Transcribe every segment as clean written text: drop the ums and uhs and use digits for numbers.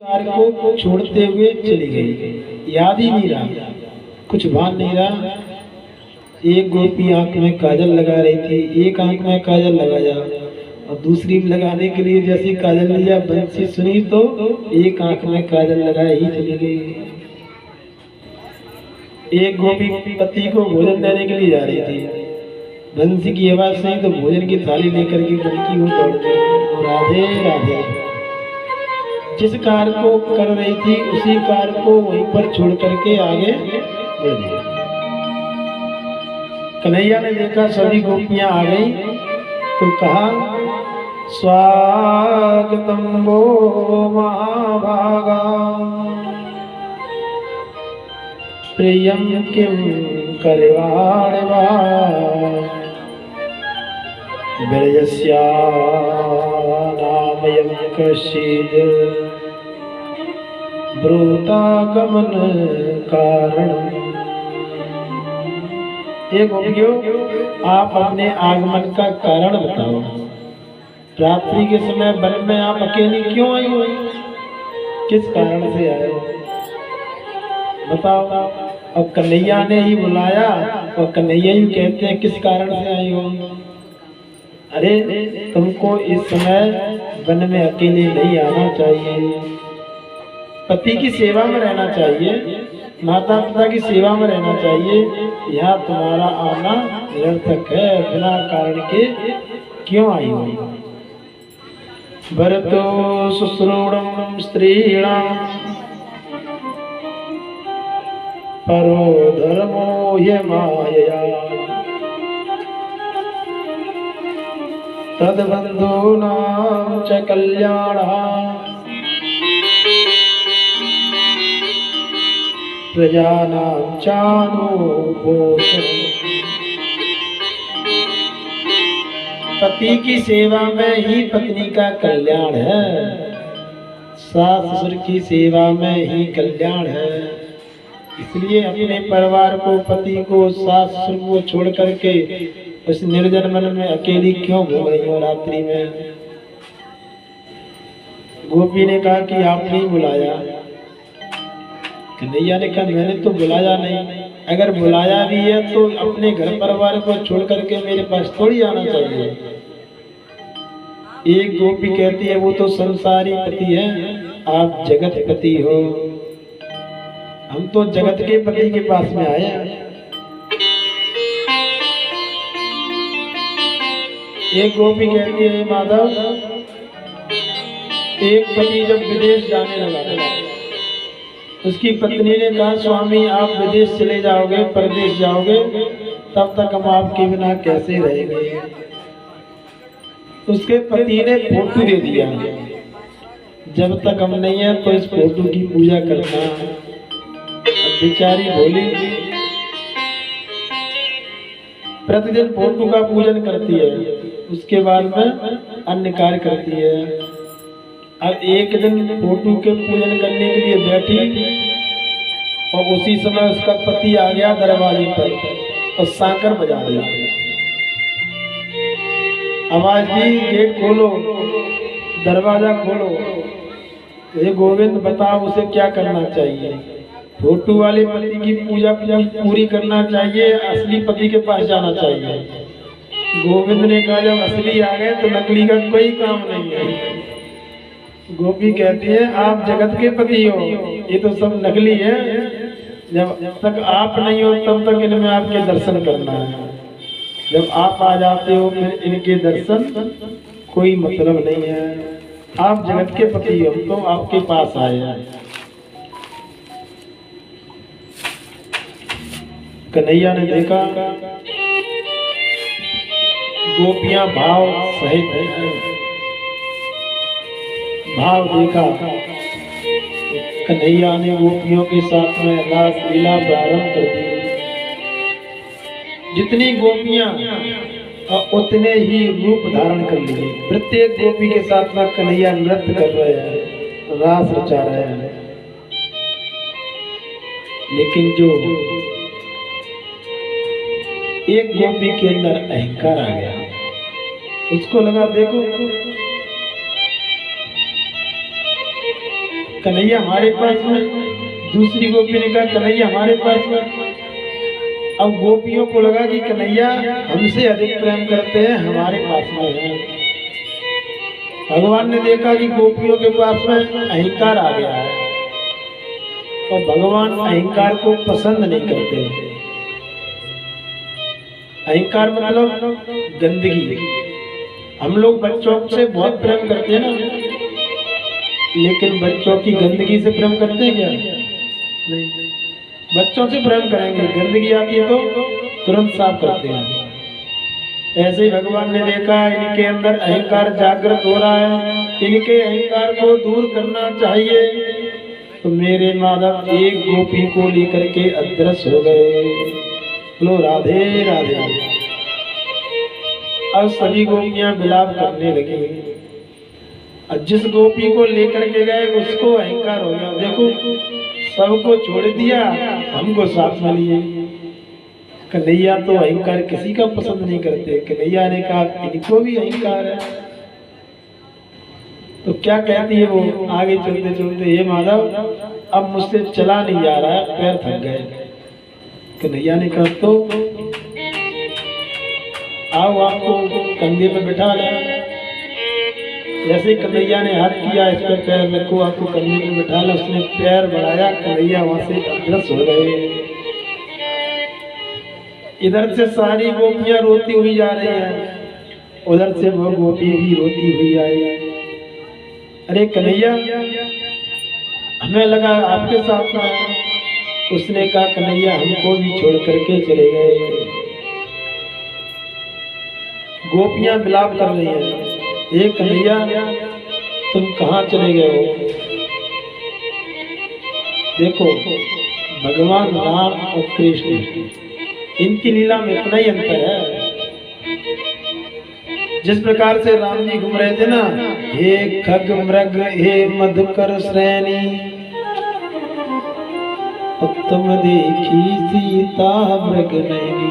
Car को छोड़ते हुए चली गई। याद ही नहीं रहा, कुछ भान नहीं रहा। एक गोपी आंख में काजल लगा रही थी, एक आंख में काजल लगाया और दूसरी लगाने के लिए जैसी काजल लिया बंसी सुनी तो एक आंख में काजल लगाए ही चली गई। एक गोपी पति को भोजन देने के लिए जा रही थी, बंसी की आवाज सुनी तो भोजन की थाली लेकर के बंसी को दौड़ गई। राधे राधे। जिस कार्य को कर रही थी उसी कार्य को वहीं पर छोड़ करके आगे बढ़ गई। कन्हैया ने देखा सभी गोपियां आ गई तो कहा, स्वागतम वो महाभागा प्रियम किम करवाणवा विरजस्या नामयं कश्चिद ब्रूतागमन कारण। ये गोपियों, आप अपने आगमन का कारण बताओ। रात्रि के समय वन में आप अकेली क्यों आई हो? किस कारण से आए हो बताओ। और कन्हैया ने ही बुलाया और कन्हैया ही कहते हैं किस कारण से आई हो। अरे तुमको इस समय वन में अकेले नहीं आना चाहिए, पति की सेवा में रहना चाहिए, माता पिता की सेवा में रहना चाहिए। यहाँ तुम्हारा आना निरर्थक है, बिना कारण के क्यों आई हो। भरतो शुश्रूषं स्त्रीणां परो धर्मो ह्यमायया तद्बन्धूनां च कल्याणः प्रजानां चानुपोषणम्। पति की सेवा में ही पत्नी का कल्याण है, सास ससुर की सेवा में ही कल्याण है। इसलिए अपने परिवार को, पति को, सास ससुर को छोड़ करके उस निर्जन मन में अकेली क्यों घूम रही हो रात्रि में। गोपी ने कहा कि आपने ही बुलाया। कन्हैया ने कहा मैंने तो बुलाया नहीं। अगर बुलाया भी है तो अपने घर परिवार को छोड़ करके मेरे पास थोड़ी आना चाहिए। एक गोपी कहती है वो तो संसारी पति है, आप जगत पति हो, हम तो जगत के पति के पास में आए हैं। एक गोपी कहती है माधव, एक पति जब विदेश जाने लगा, उसकी पत्नी ने कहा स्वामी आप विदेश चले जाओगे, परदेश जाओगे, तब तक हम आपके बिना कैसे रहेंगे। उसके पति ने फोटो दे दिया, जब तक हम नहीं है तो इस फोटो की पूजा करना। बेचारी भोली प्रतिदिन फोटो का पूजन करती है, उसके बाद में अन्य कार्य करती है। अब एक दिन फोटो के पूजन करने के लिए बैठी और उसी समय उसका पति आ गया दरवाजे पर और सांकर बजा दिया। आवाज दी गेट खोलो, दरवाजा खोलो। ये गोविंद बताओ उसे क्या करना चाहिए। फोटो वाले पति की पूजा पूरी करना चाहिए, असली पति के पास जाना चाहिए। गोविंद ने कहा जब असली आ गए तो नकली का कोई काम नहीं है। गोपी कहती है आप जगत के पति हो, ये तो सब नकली है। जब तक आप नहीं हो तब तक इनमें आपके दर्शन करना है। जब आप आ जाते हो फिर इनके दर्शन कोई मतलब नहीं है। आप जगत के पति हो, तो आपके पास आए हैं। कन्हैया ने देखा गोपियां भाव सहित हैं, भाव देखा। कन्हैया ने गोपियों के साथ में रास लीला प्रारंभ कर दी। जितनी गोपियां उतने ही रूप धारण कर लिए। प्रत्येक गोपी के साथ में कन्हैया नृत्य कर रहे हैं, रास रचा रहे हैं। लेकिन जो एक गोपी के अंदर अहंकार आ गया, उसको लगा देखो कन्हैया हमारे पास में। दूसरी गोपी ने कहा कन्हैया हमारे पास में। अब गोपियों को लगा कि कन्हैया हमसे अधिक प्रेम करते हैं, हमारे पास में है। भगवान ने देखा कि गोपियों के पास में अहंकार आ गया है, और भगवान अहंकार को पसंद नहीं करते। अहंकार मतलब गंदगी। हम लोग बच्चों से बहुत प्रेम करते हैं ना, लेकिन बच्चों की गंदगी से प्रेम करते हैं क्या? नहीं। बच्चों से प्रेम करेंगे, गंदगी आती है तो तुरंत साफ करते हैं। ऐसे ही भगवान ने देखा इनके अंदर अहंकार जागृत हो रहा है, इनके अहंकार को दूर करना चाहिए। तो मेरे माधव एक गोपी को लेकर के अदृश्य हो गए। लो राधे राधे। अब सभी गोपियां विलाप करने लगी। और जिस गोपी को लेकर के गए उसको अहंकार हो गया, देखो सबको छोड़ दिया, हमको साथ में लिए। कन्हैया तो अहंकार किसी का पसंद नहीं करते। कन्हैया ने कहा इनको भी अहंकार है। तो क्या कहती है वो आगे चलते चलते, हे माधव अब मुझसे चला नहीं जा रहा है, पैर थक गए। कन्हैया ने कहा तो आओ आपको कंधे पे बिठा ले। जैसे कन्हैया ने हाथ किया इस पर पैर रखो, आपको कंधे पे बिठा ले। उसने पैर बढ़ाया, कन्हैया वहां से अदृश्य हो गए। इधर से सारी गोपियां रोती हुई जा रही हैं, उधर से वो गोपी भी रोती हुई आई। अरे कन्हैया हमें लगा आपके साथ में। उसने कहा कन्हैया हमको भी छोड़ करके चले गए। गोपियां विलाप कर रही हैं, हे कन्हैया तुम कहाँ चले गए हो? देखो भगवान राम और कृष्ण इनकी लीला में इतना ही अंतर है। जिस प्रकार से राम जी घूम रहे थे ना, हे खग मृग हे मधुकर श्रेणी, तुम देखी सीता मृग नैनी।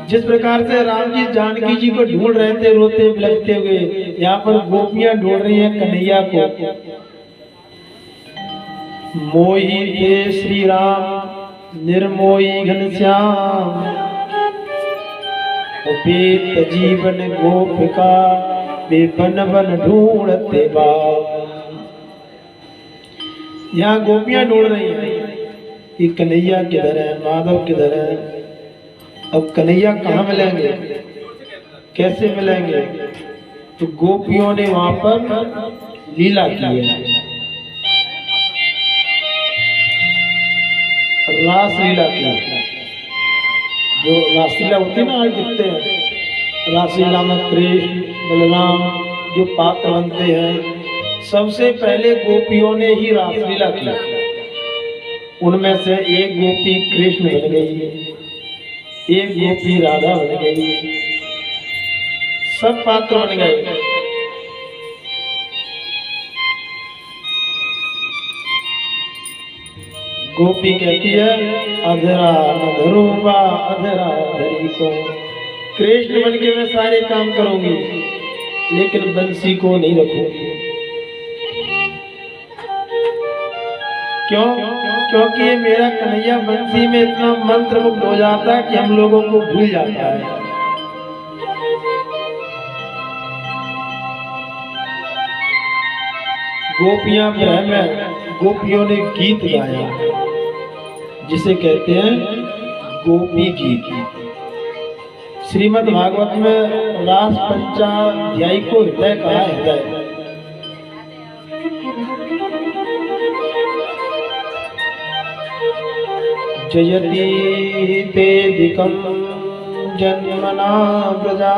जिस प्रकार से राम जी जानकी जी को ढूंढ रहे थे रोते बिलखते हुए, यहाँ पर गोपियां ढूंढ रही हैं कन्हैया को। मोही थे श्री राम निर्मोही घनश्याम, बेत जीवन गोपिका वे बन बन ढूंढते बा। यहाँ गोपियां ढूंढ रही हैं कि कन्हैया किधर है, माधव किधर है। अब कन्हैया कहाँ मिलेंगे, कैसे मिलेंगे? तो गोपियों ने वहां पर लीला की है, रास लीला की। जो रासलीला होती है ना आज दिखते हैं, रासलीला में कृष्ण बलराम जो पात्र बनते हैं, सबसे पहले गोपियों ने ही रासलीला की। उनमें से एक गोपी कृष्ण बन गई, एक गोपी राधा बन गई, सब पात्र बन गए। गोपी कहती है अधरा नधरूबा अधरा धरी को। कृष्ण बन के मैं सारे काम करूंगी, लेकिन बंसी को नहीं रखूंगी। क्यों? क्योंकि मेरा कन्हैया बंसी में इतना मंत्र मुग्ध हो जाता है कि हम लोगों को भूल जाता है। गोपियां ब्रह्म है, गोपियों ने गीत गाया जिसे कहते हैं गोपी गीत। श्रीमद् भागवत में रास पंचाध्यायी को हृदय कहा है। हृदय जयति तेदिकं जन्मना प्रजा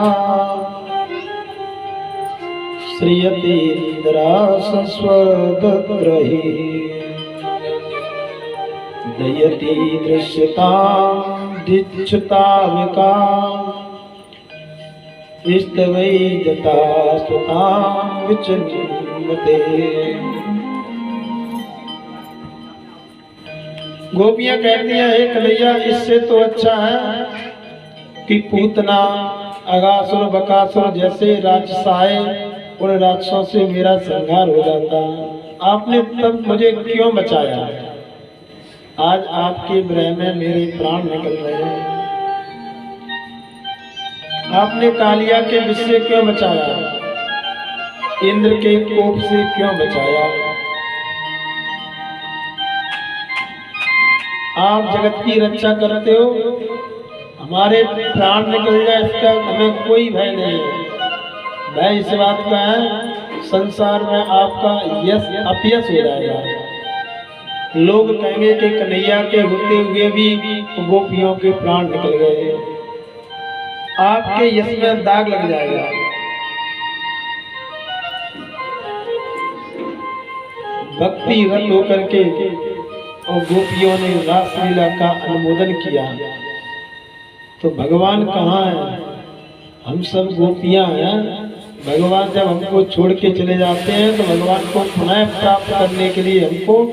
श्रियते इंद्रा सस्वदत्रहि दयति दृश्यतां दिच्छताविका इस्तवै जता सुतां विचिन्वते। गोपियां कहती हैं हे कन्हैया इससे तो अच्छा है कि पूतना अगासुर बकासुर जैसे राजसाए उन राक्षसों से मेरा संहार हो जाता। आपने तब मुझे क्यों बचाया? आज आपके विरह में मेरे प्राण निकल रहे हैं। आपने कालिया के विष से क्यों बचाया? इंद्र के कोप से क्यों बचाया? आप जगत की रक्षा करते हो, हमारे प्राण निकल जाए इसका हमें कोई भय नहीं है। भय इस बात का है संसार में आपका यश अपयश हो जाएगा। लोग कहेंगे कि कन्हैया के होते हुए भी गोपियों के प्राण निकल गए, आपके यश में दाग लग जाएगा। भक्ति रत होकर के और गोपियों ने रासलीला का अनुमोदन किया, तो भगवान कहाँ है? हम सब गोपियां हैं। भगवान जब हमको छोड़ के चले जाते हैं तो भगवान को पुनः प्राप्त करने के लिए हमको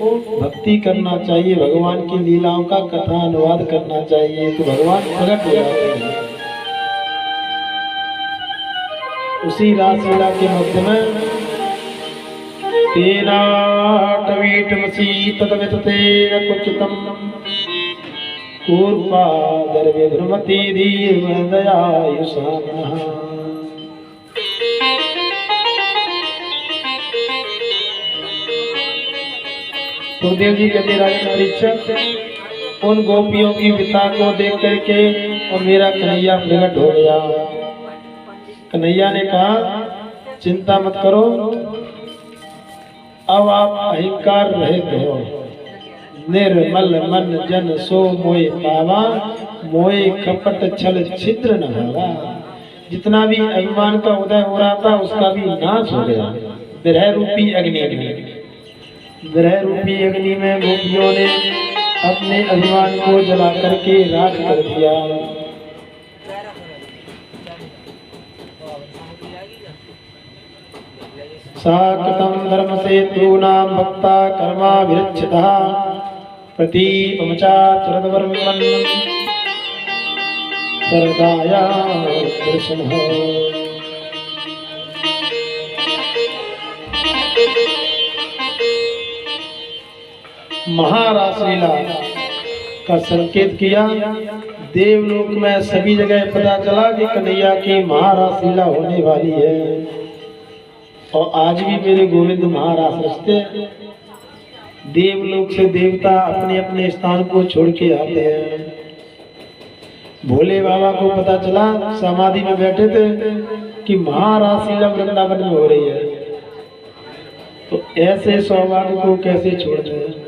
भक्ति करना चाहिए, भगवान की लीलाओं का कथा अनुवाद करना चाहिए, तो भगवान प्रकट हो जाते हैं। उसी रासलीला के मध्य में तेना टवीटमसी तदवित तेन कुचितम कूर्पादर विभ्रमति दीर्घदयायुषानः। सुखदेव जी कहते राजा परीक्षित, उन गोपियों की पिता को देख करके और मेरा कन्हैया प्रकट हो गया। कन्हैया ने कहा चिंता मत करो, अब आप अहंकार रहित हो। निर्मल मन जन सो मोए पावा, मोए कपट छल छिद्र न भावा। जितना भी अभिमान का उदय हो रहा था उसका भी नाश हो गया विरह रूपी अग्नि में। विरह रूपी अग्नि में गोपियों ने अपने अभिमान को जला करके राख कर दिया। साकृतं धर्म सेतूनां भक्ता कर्मा विरक्षितः प्रतीपमचाचरद्वर्मन् सरदाया दर्शनः। महारासलीला का संकेत किया। देवलोक में सभी जगह पता चला कि कन्हैया की महारासलीला होने वाली है, और आज भी मेरे गोविंद महारास रचते हैं। देवलोक से देवता अपने अपने स्थान को छोड़ के आते हैं। भोले बाबा को पता चला, समाधि में बैठे थे, कि महारासलीला वृंदावन में हो रही है, तो ऐसे सौभाग्य को कैसे छोड़ दें।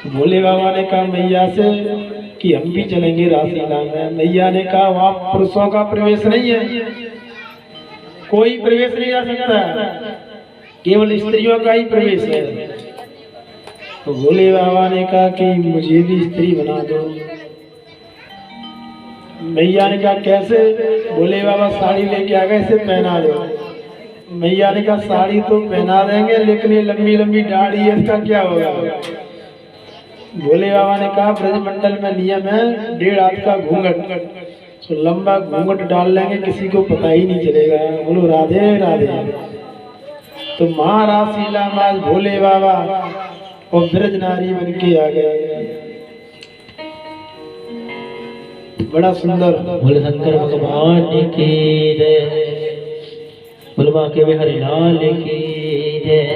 भोले बाबा ने कहा मैया से कि हम भी चलेंगे रासलीला में। मैया ने कहा वहां पुरुषों का प्रवेश नहीं है, कोई प्रवेश नहीं जा सकता, केवल स्त्रियों का ही प्रवेश है। तो भोले बाबा ने कहा कि मुझे भी स्त्री बना दो। मैया ने कहा कैसे? भोले बाबा साड़ी लेके आ गए, इसे पहना दो। मैया ने कहा साड़ी तो पहना देंगे, लेकिन ये लंबी लंबी दाढ़ी है, इसका क्या होगा? भोले बाबा ने कहा ब्रजमंडल में नियम है 1.5 हाथ का घूंघट, तो लंबा घूंघट डाल लेंगे, किसी को पता ही नहीं चलेगा। बोलो राधे राधे। तो महारासलीला में आज भोले बाबा और ब्रज नारी बन के आ गए। बड़ा सुंदर। बोले शंकर भगवान की जय, बोले बांके बिहारी लाल की जय।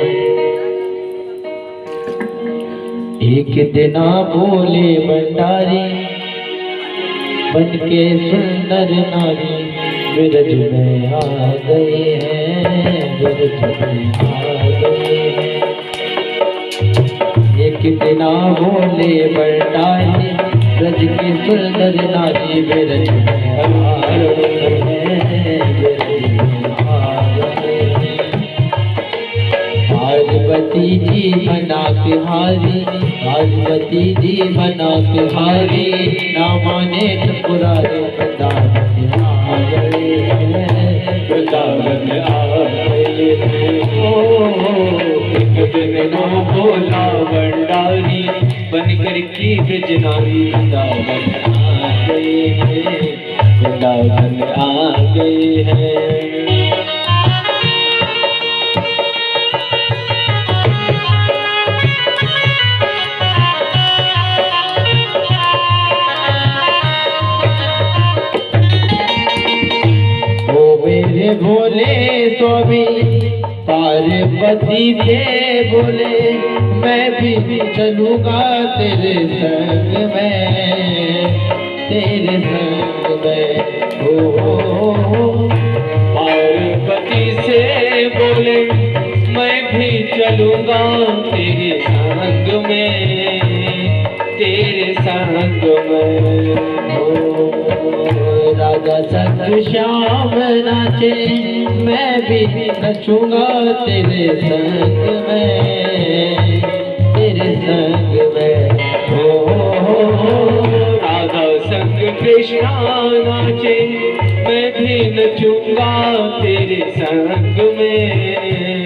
एक दिना बोले भंडारी बन के सुंदर नारी ब्रज में आ गए हैं, ब्रज में आ गए हैं। एक दिना बोले भंडारी ब्रज की सुंदर नारी ब्रज में आ गए हैं, ब्रज में आ गए हैं। पार्वती जी बना तिहारी, पार्वती जी बना तिहारी, ना माने ठकुरारी वृंदावन आ गए हैं, वृंदावन आ गए हैं। एक दिन ना बोला भंडारी बनकर की ब्रज नारी वृंदावन आ गए हैं, वृंदावन आ गए हैं। बोले स्वामी पार्वती से बोले मैं भी चलूंगा तेरे संग में, तेरे संग में। ओ पार्वती से बोले मैं भी चलूंगा तेरे संग में, तेरे संग में। राजा संग श्याम नाचे मैं भी नचूंगा तेरे संग में, तेरे संग में। राधा संग कृष्णा नाचे मैं भी नचूंगा तेरे संग में,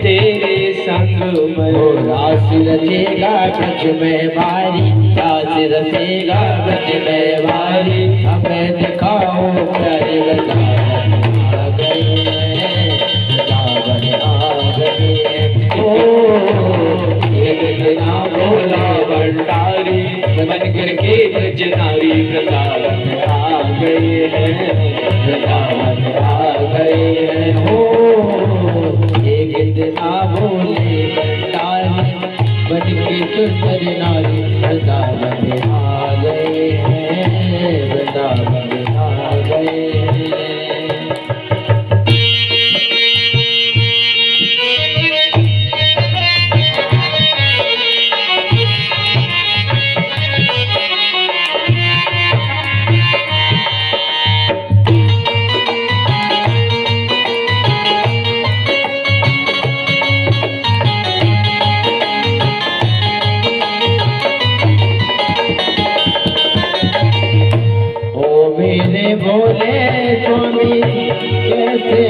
तेरे संग में। रास रचेगा ब्रज में बारी, रास रचेगा ब्रज में बारी। हमें दिखाओ प्यारे वृंदावन आ गए हैं, वृंदावन आ गए हैं। ओ एक दिन भोला भंडारी बन करके ब्रज नारी वृंदावन आ गए हैं, वृंदावन आ गए हैं। हो एक दिन बोले भंडारी बन के सुंदर नारी वृंदावन आ गए हैं, वृंदावन आ गए हैं। बोले स्वामी कैसे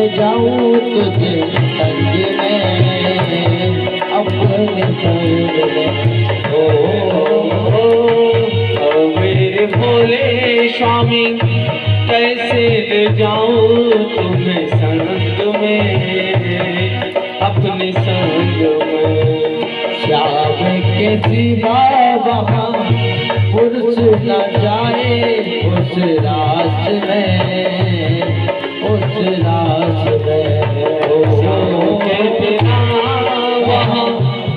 जाऊं तुझे संग में, अपने संग में। ओ मेरे भोले स्वामी कैसे ले जाऊं तुम्हें संग में, अपने संग में। श्याम के सिवा वहाँ पुरुष न जाए उस रास में, उस रास में। के बिना वहाँ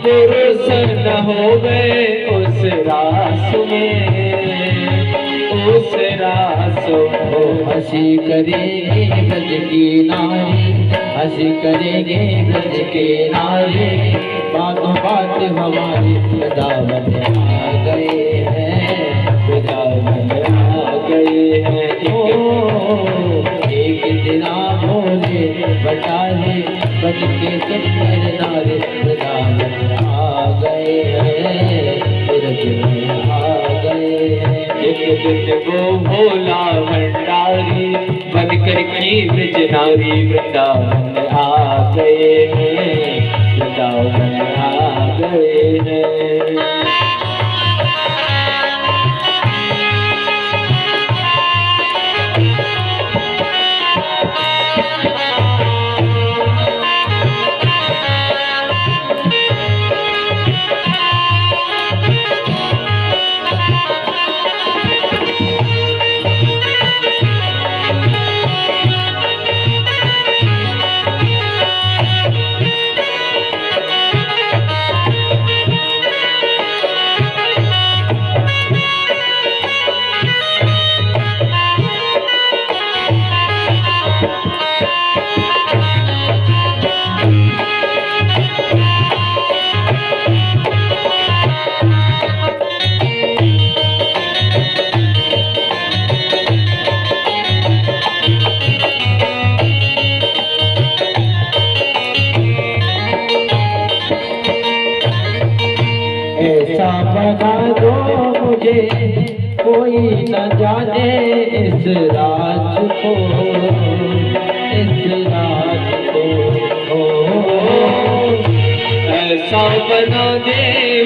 पुरुष न होवे उस रास में, उस रास में। हंसी करेंगे ब्रज की नारी, हंसी करेंगे ब्रज के नारी। बातों बात हमारी वृंदावन आ गए हैं, वृंदावन आ गए हैं। एक दिना बोले बटाले बज के सुंदर नारे वृंदावन आ गए हैं, ब्रज में आ गए हैं। एक दिन वो भोला भंडारी बन करके ब्रज नारी वृंदावन आ गए हैं, वृंदावन आ गए हैं। ऐसा बना दो मुझे कोई न जाने इस राज को, इस राज को। ऐसा बना दे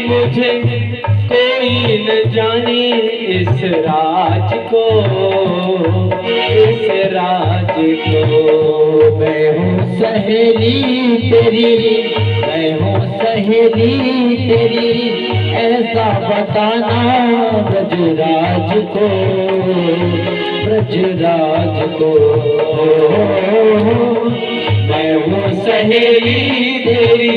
मुझे कोई न जाने इस राज को, इस राज को। मैं हूँ सहेली तेरी, मैं हूँ सहेली तेरी, ऐसा बताना ब्रजराज को, ब्रजराज को। मैं हूँ सहेली तेरी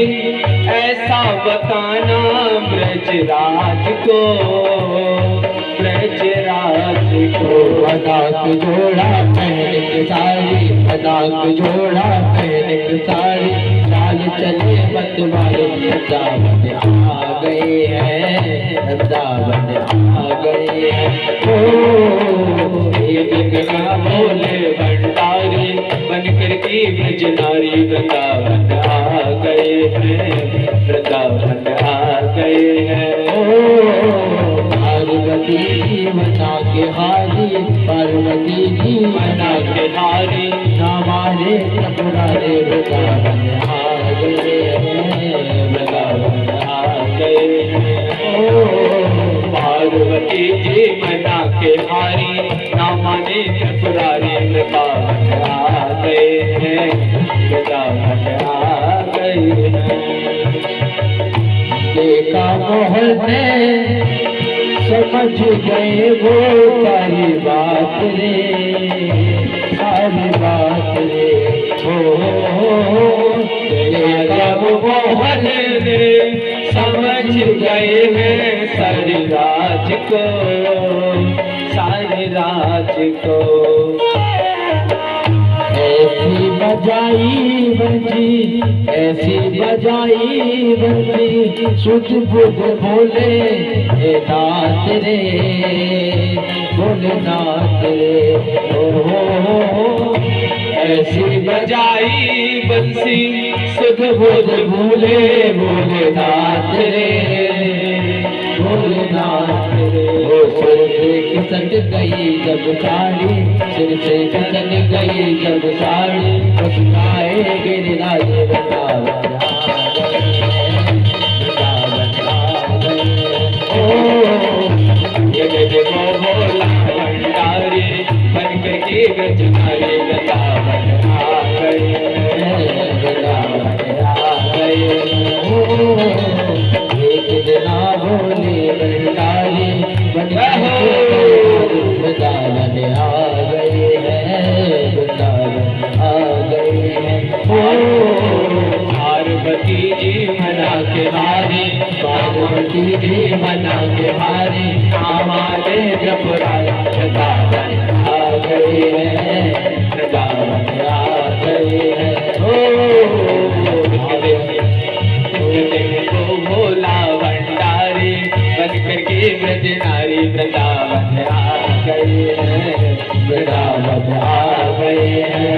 ऐसा बताना ब्रजराज को, ब्रजराज को। अनाक जोड़ा पहन के साड़ी, अनाक जोड़ा पहन के साड़ी, चाल चले मत वाले वृंदावन आ गए हैं, वृंदावन आ गए हैं। ओ एक गंगा बोले भंडारी बन करके ब्रज नारी वृंदावन आ गए हैं, वृंदावन आ गए हैं। पार्वती जी मना के हारी, पार्वती जी मना के हारी, हमारे त्रिपुरारे वृंदावन आ गए हैं, वृंदावन आ गए हैं। पार्वती जी मना के हारी, ना माने त्रिपुरारी वृंदावन आ गए हैं, वृंदावन आ गए हैं। देखा मोहन ने समझ गए वो सारी बात रे, सारी बात रे। देखा मोहन ने समझ गए हैं सारी राज को, सारी राज को। ऐसी बजाई बंजी, ऐसी बजाई बंजी, सुध बुध भोले हे नाथ रे, भोले नाथ रे। ओ ऐसी बजाई बंसी सुध बुध भूले भोलेनाथ रे, भोलेनाथ रे। ओ सिर से खिसक गई जब साड़ी, सिर से खिसक गई जब साड़ी, मुस्काए गिरिराज वृंदावन आ गए हैं, वृंदावन आ गए हैं। ओ ये देखो भोला भंडारी बन करके ब्रज नारी वृंदावन आ गए हैं, वृंदावन आ गए हैं। एक दिना भोले भंडारी बन के वृंदावन आ गए हैं, वृंदावन आ गए हैं। पार्वती जी मना के हारी, पार्वती जी मना के हारी, हमारे त्रिपुरारी वृंदावन आ गए हैं, वृंदावन आ गए हैं। देखो भोला भंडारी बन करके ब्रज नारी वृंदावन आ गए हैं, वृंदावन आ गए हैं।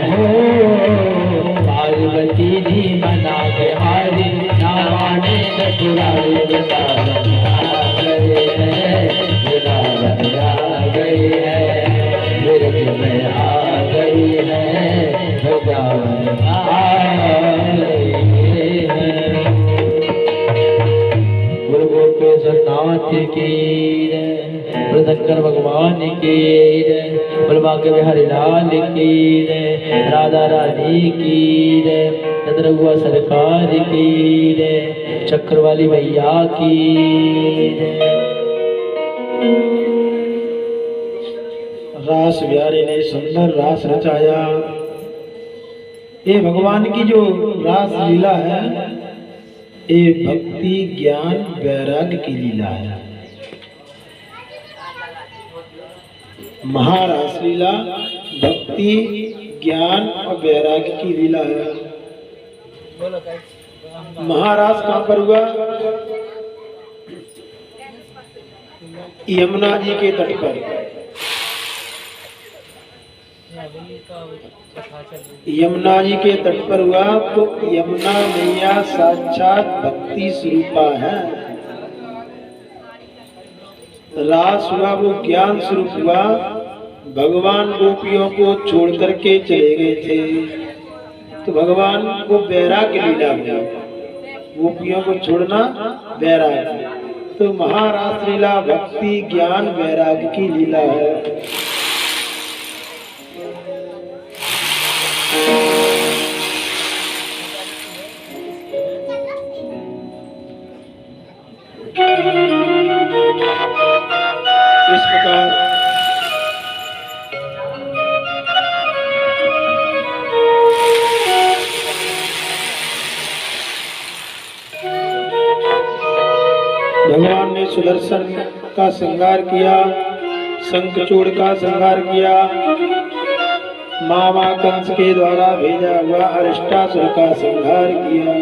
पार्वती जी मना के हारी, नावाने त्रिपुरारी वृंदावन आ गए हैं, वृंदावन आ गए हैं, ब्रज में आ गई है, वृंदावन आ गए हैं। गुरु गोपेशनाथ की जय, वृद्धकर भगवान की जय, बलभाग्य बिहारी लाल की जय, राधा रानी की जय, चंद्रगुआ सरकार की जय, चक्रवाली भैया की जय। रास बिहारी ने सुंदर रास रचाया। ये भगवान की जो रास लीला है, ये भक्ति ज्ञान वैराग्य की लीला है। महारास लीला भक्ति ज्ञान और वैराग्य की लीला है। महारास कहाँ पर हुआ? यमुना जी के तट पर। यमुना जी के तट पर हुआ। तो यमुना मैया साक्षात भक्ति स्वरूपा है। रास हुआ वो ज्ञान स्वरूप हुआ। भगवान गोपियों को छोड़ करके चले गए थे, तो भगवान को वैराग्य लीला हुआ। गोपियों को छोड़ना वैराग्य, तो महारास लीला भक्ति ज्ञान वैराग्य की लीला है। इस प्रकार भगवान ने सुदर्शन का संहार किया, शंखचूड़ का संहार किया, मामा कंस के द्वारा भेजा हुआ अरिष्टासुर का संहार किया।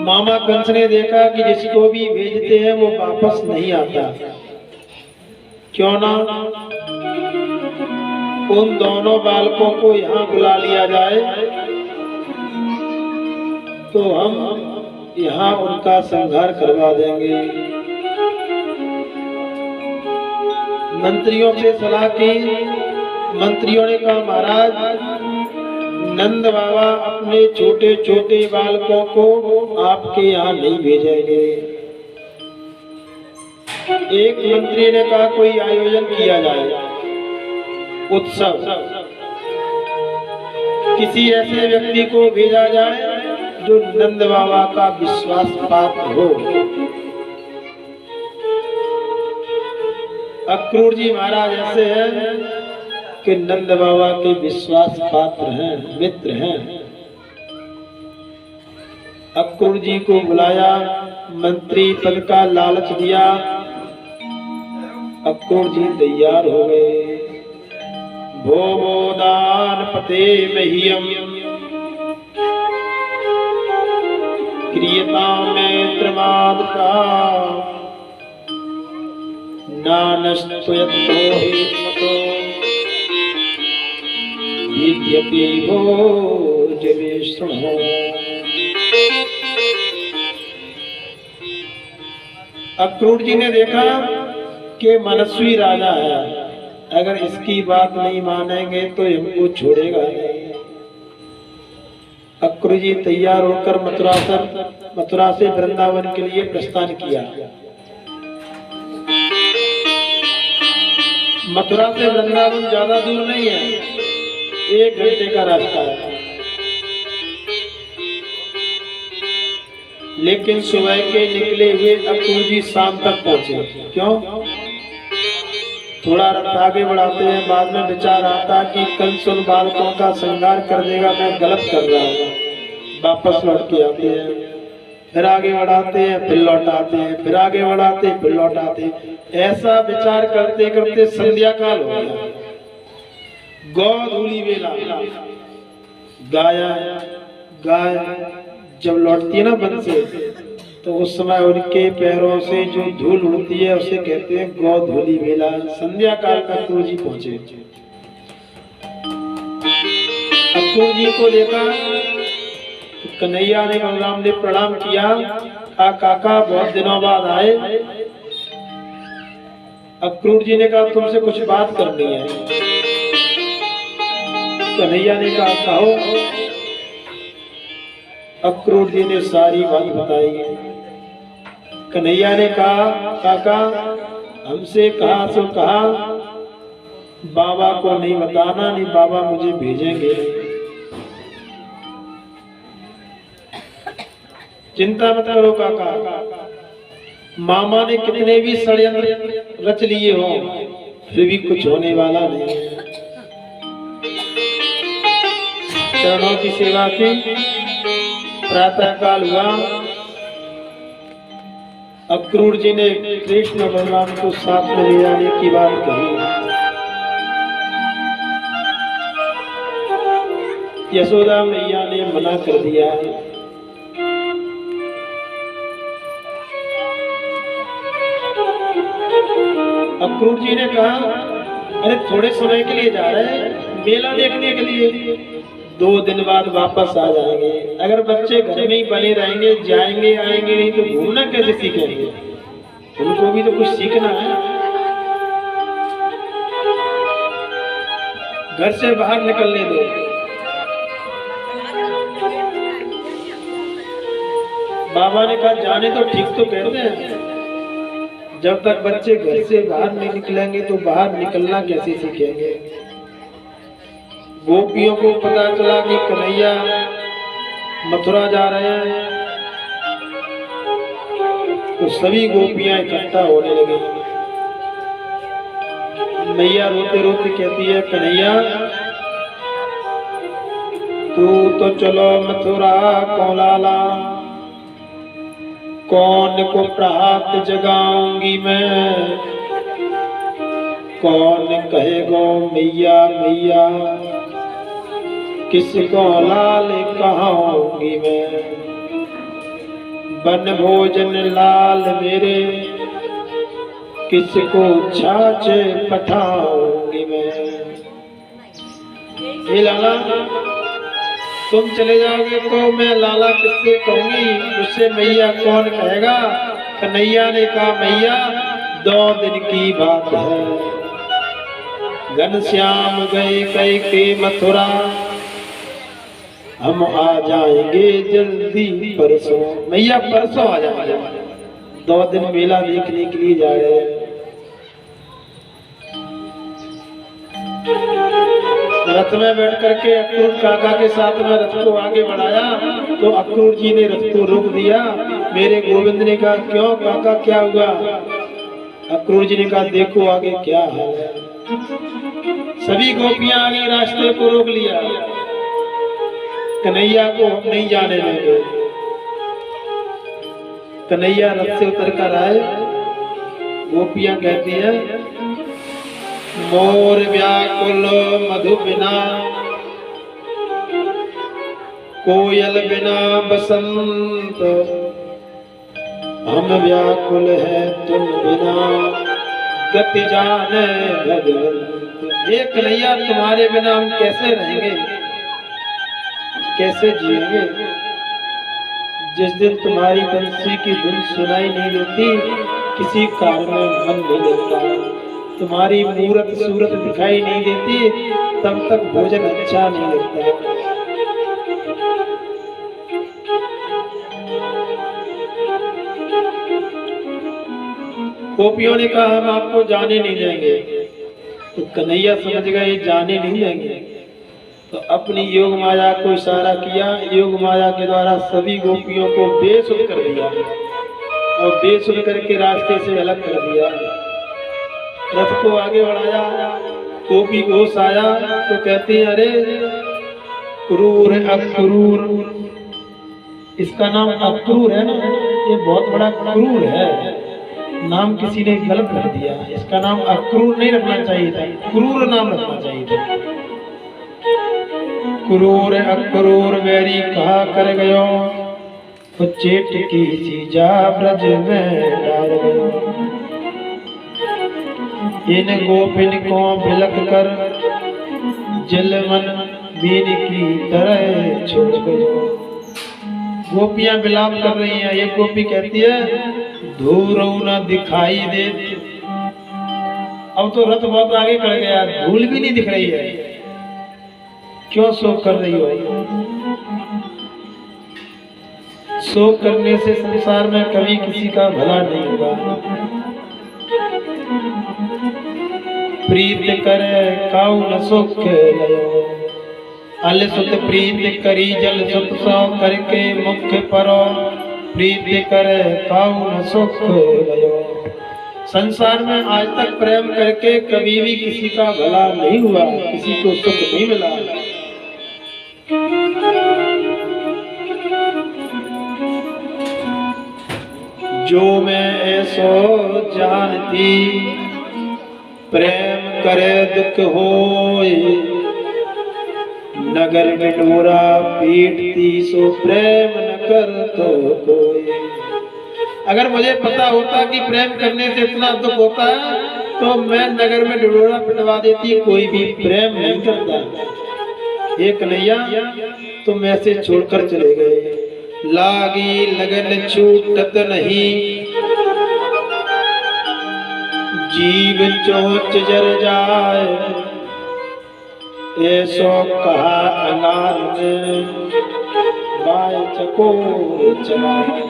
मामा कंस ने देखा कि जिसको भी भेजते हैं वो वापस नहीं आता, क्यों ना उन दोनों बालकों को यहाँ बुला लिया जाए तो हम यहाँ उनका संहार करवा देंगे। मंत्रियों से सलाह की। मंत्रियों ने कहा महाराज, नंद बाबा अपने छोटे छोटे बालकों को आपके यहाँ नहीं भेजेंगे। एक मंत्री ने कहा कोई आयोजन किया जाए, उत्सव, किसी ऐसे व्यक्ति को भेजा जाए जो नंद बाबा का विश्वास पात्र हो। अक्रूर जी महाराज ऐसे हैं कि नंद बाबा के विश्वास पात्र हैं, मित्र हैं। अक्रूर जी को बुलाया, मंत्री पद का लालच दिया, अक्रूर जी तैयार हो गए। भो दान पते मह्यम क्रियता में त्रमाद का नानस्तुयतो हिमतो विद्यपि भोजवेषणो। अक्रूर जी ने देखा कि मनस्वी राजा है, अगर इसकी बात नहीं मानेंगे तो हमको छोड़ेगा नहीं। अक्रूर जी तैयार होकर मथुरा से वृंदावन के लिए प्रस्थान किया। मथुरा से वृंदावन ज्यादा दूर नहीं है, 1 घंटे का रास्ता है। लेकिन सुबह के निकले हुए अक्रूर जी शाम तक पहुंचे। क्यों? थोड़ा रथ आगे बढ़ाते हैं, बाद में विचार आता कि कंस उन बालकों का संहार कर देगा, मैं गलत कर रहा हूँ। वापस लौट के आते हैं, फिर आगे बढ़ाते हैं, फिर लौट आते हैं, फिर आगे बढ़ाते हैं, फिर लौट आते हैं। ऐसा विचार करते करते संध्या काल हो गया। गोधूली बेला, गाय जब लौटती है ना वन से, तो उस समय उनके पैरों से जो धूल उड़ती है उसे कहते हैं गोधूली बेला। संध्या काल का अक्रूर जी पहुंचे। अक्रूर जी को देखा, कन्हैया ने बलराम ने प्रणाम किया, कहा काका बहुत दिनों बाद आए। अक्रूर जी ने कहा तुमसे कुछ बात करनी है। कन्हैया ने कहा कहो। अक्रूर जी ने सारी बात बताई। कन्हैया ने कहा काका हमसे कहा सो कहा, बाबा को नहीं बताना, नहीं बाबा मुझे भेजेंगे। चिंता मत करो काका, मामा ने कितने भी षड्यंत्र रच लिए हो, फिर भी कुछ होने वाला नहीं। चरणों की सेवा की। प्रातः काल हुआ, अक्रूर जी ने कृष्ण बलराम को साथ में ले जाने की बात कही। यशोदा मैया ने मना कर दिया। अक्रूर जी ने कहा अरे थोड़े समय के लिए जा रहे हैं, मेला देखने के लिए, 2 दिन बाद वापस आ जाएंगे। अगर बच्चे घर में ही बने रहेंगे, जाएंगे आएंगे नहीं तो घूमना कैसे सीखेंगे? उनको भी तो कुछ सीखना है। घर से बाहर निकलने दो। बाबा ने कहा जाने तो ठीक तो कहते हैं, जब तक बच्चे घर से बाहर नहीं निकलेंगे तो बाहर निकलना कैसे सीखेंगे? गोपियों को पता चला कि कन्हैया मथुरा जा रहे हैं, तो सभी गोपियां इकट्ठा होने लगी। मैया रोते रोते कहती है कन्हैया तू तो चलो मथुरा को लाला, कौन को प्रहात जगाऊंगी मैं, कौन कहेगो मैया मैया, किसको लाल कहाऊंगी मैं। बन भोजन लाल मेरे, किसको छाछ पठाऊंगी मैं। हे लाला, तुम चले जाओगे तो मैं लाला किससे कहूंगी, उससे मैया कौन कहेगा। कन्हैया ने कहा मैया 2 दिन की बात है, घनश्याम गए कई के मथुरा, हम आ जाएंगे जल्दी परसों। मैया परसों आ जाएंगे, 2 दिन मेला देखने के लिए जा रहे हैं। रथ में बैठ करके अक्रूर काका के साथ में रथ को आगे बढ़ाया तो अक्रूर जी ने रथ को रोक दिया। मेरे गोविंद ने कहा क्यों काका क्या हुआ। अक्रूर जी ने कहा देखो आगे क्या है। सभी गोपियां आगे रास्ते को रोक लिया, कन्हैया को हम नहीं जाने देंगे। कन्हैया रथ से उतर कर आए, गोपियां कहती हैं मोर व्याकुल मधु बिना, कोयल बिना बसंत, हम व्याकुल है तुम बिना, गति जाने भगवंत। ये कन्हैया तुम्हारे बिना हम कैसे रहेंगे, कैसे जिएंगे। जिस दिन तुम्हारी बंसी की धुन सुनाई नहीं देती, किसी कार्य में मन नहीं लगता, तुम्हारी मूरत सूरत दिखाई नहीं देती, तब तक भोजन अच्छा नहीं लगता। गोपियों ने कहा हम आपको जाने नहीं देंगे। तो कन्हैया समझ गए जाने नहीं देंगे, तो अपनी योग माया को इशारा किया। योग माया के द्वारा सभी गोपियों को बेसुध कर दिया और बेसुध करके रास्ते से अलग कर दिया। रथ को आगे बढ़ाया, गोपी घोष आया तो कहते हैं अरे क्रूर अक्रूर, इसका नाम अक्रूर है ना, ये बहुत बड़ा क्रूर है, नाम किसी ने गलत कर दिया। इसका नाम अक्रूर नहीं रखना चाहिए था, क्रूर नाम रखना चाहिए था। क्रूर अक्रूर वैरी कहा कर गयो, तो चेट की सी जा ब्रज में डाल गयो। इन गोपिन को बिलक कर जल मन बीन की तरह छोड़ गयो। गोपियां विलाप कर रही हैं। एक गोपी कहती है धूल न दिखाई दे। अब तो रथ बहुत आगे चढ़ गया, धूल भी नहीं दिख रही है, क्यों शोक कर रही हो। शोक करने से संसार में कभी किसी का भला नहीं होगा। प्रीत करे काउ न सुख लयो, अल सुत प्रीत करी जल सुत सो करके मुख परो। प्रीत करे काउ न सुख लयो। संसार में आज तक प्रेम करके कभी भी किसी का भला नहीं हुआ, किसी को सुख नहीं मिला। जो मैं ऐसो जानती, प्रेम करे दुख होए, नगर बिटोरा पीटती सो प्रेम न कर तो कोई। अगर मुझे पता होता कि प्रेम करने से इतना दुख होता है तो मैं नगर में ढिढोरा पिटवा देती, कोई भी प्रेम नहीं करता। ये कन्हैया तुम ऐसे छोड़कर चले गए, लागी लगन छूटत नहीं, जीव चोच जर जाए, ऐसो कहा अंगार में बाय चकोर चलाए।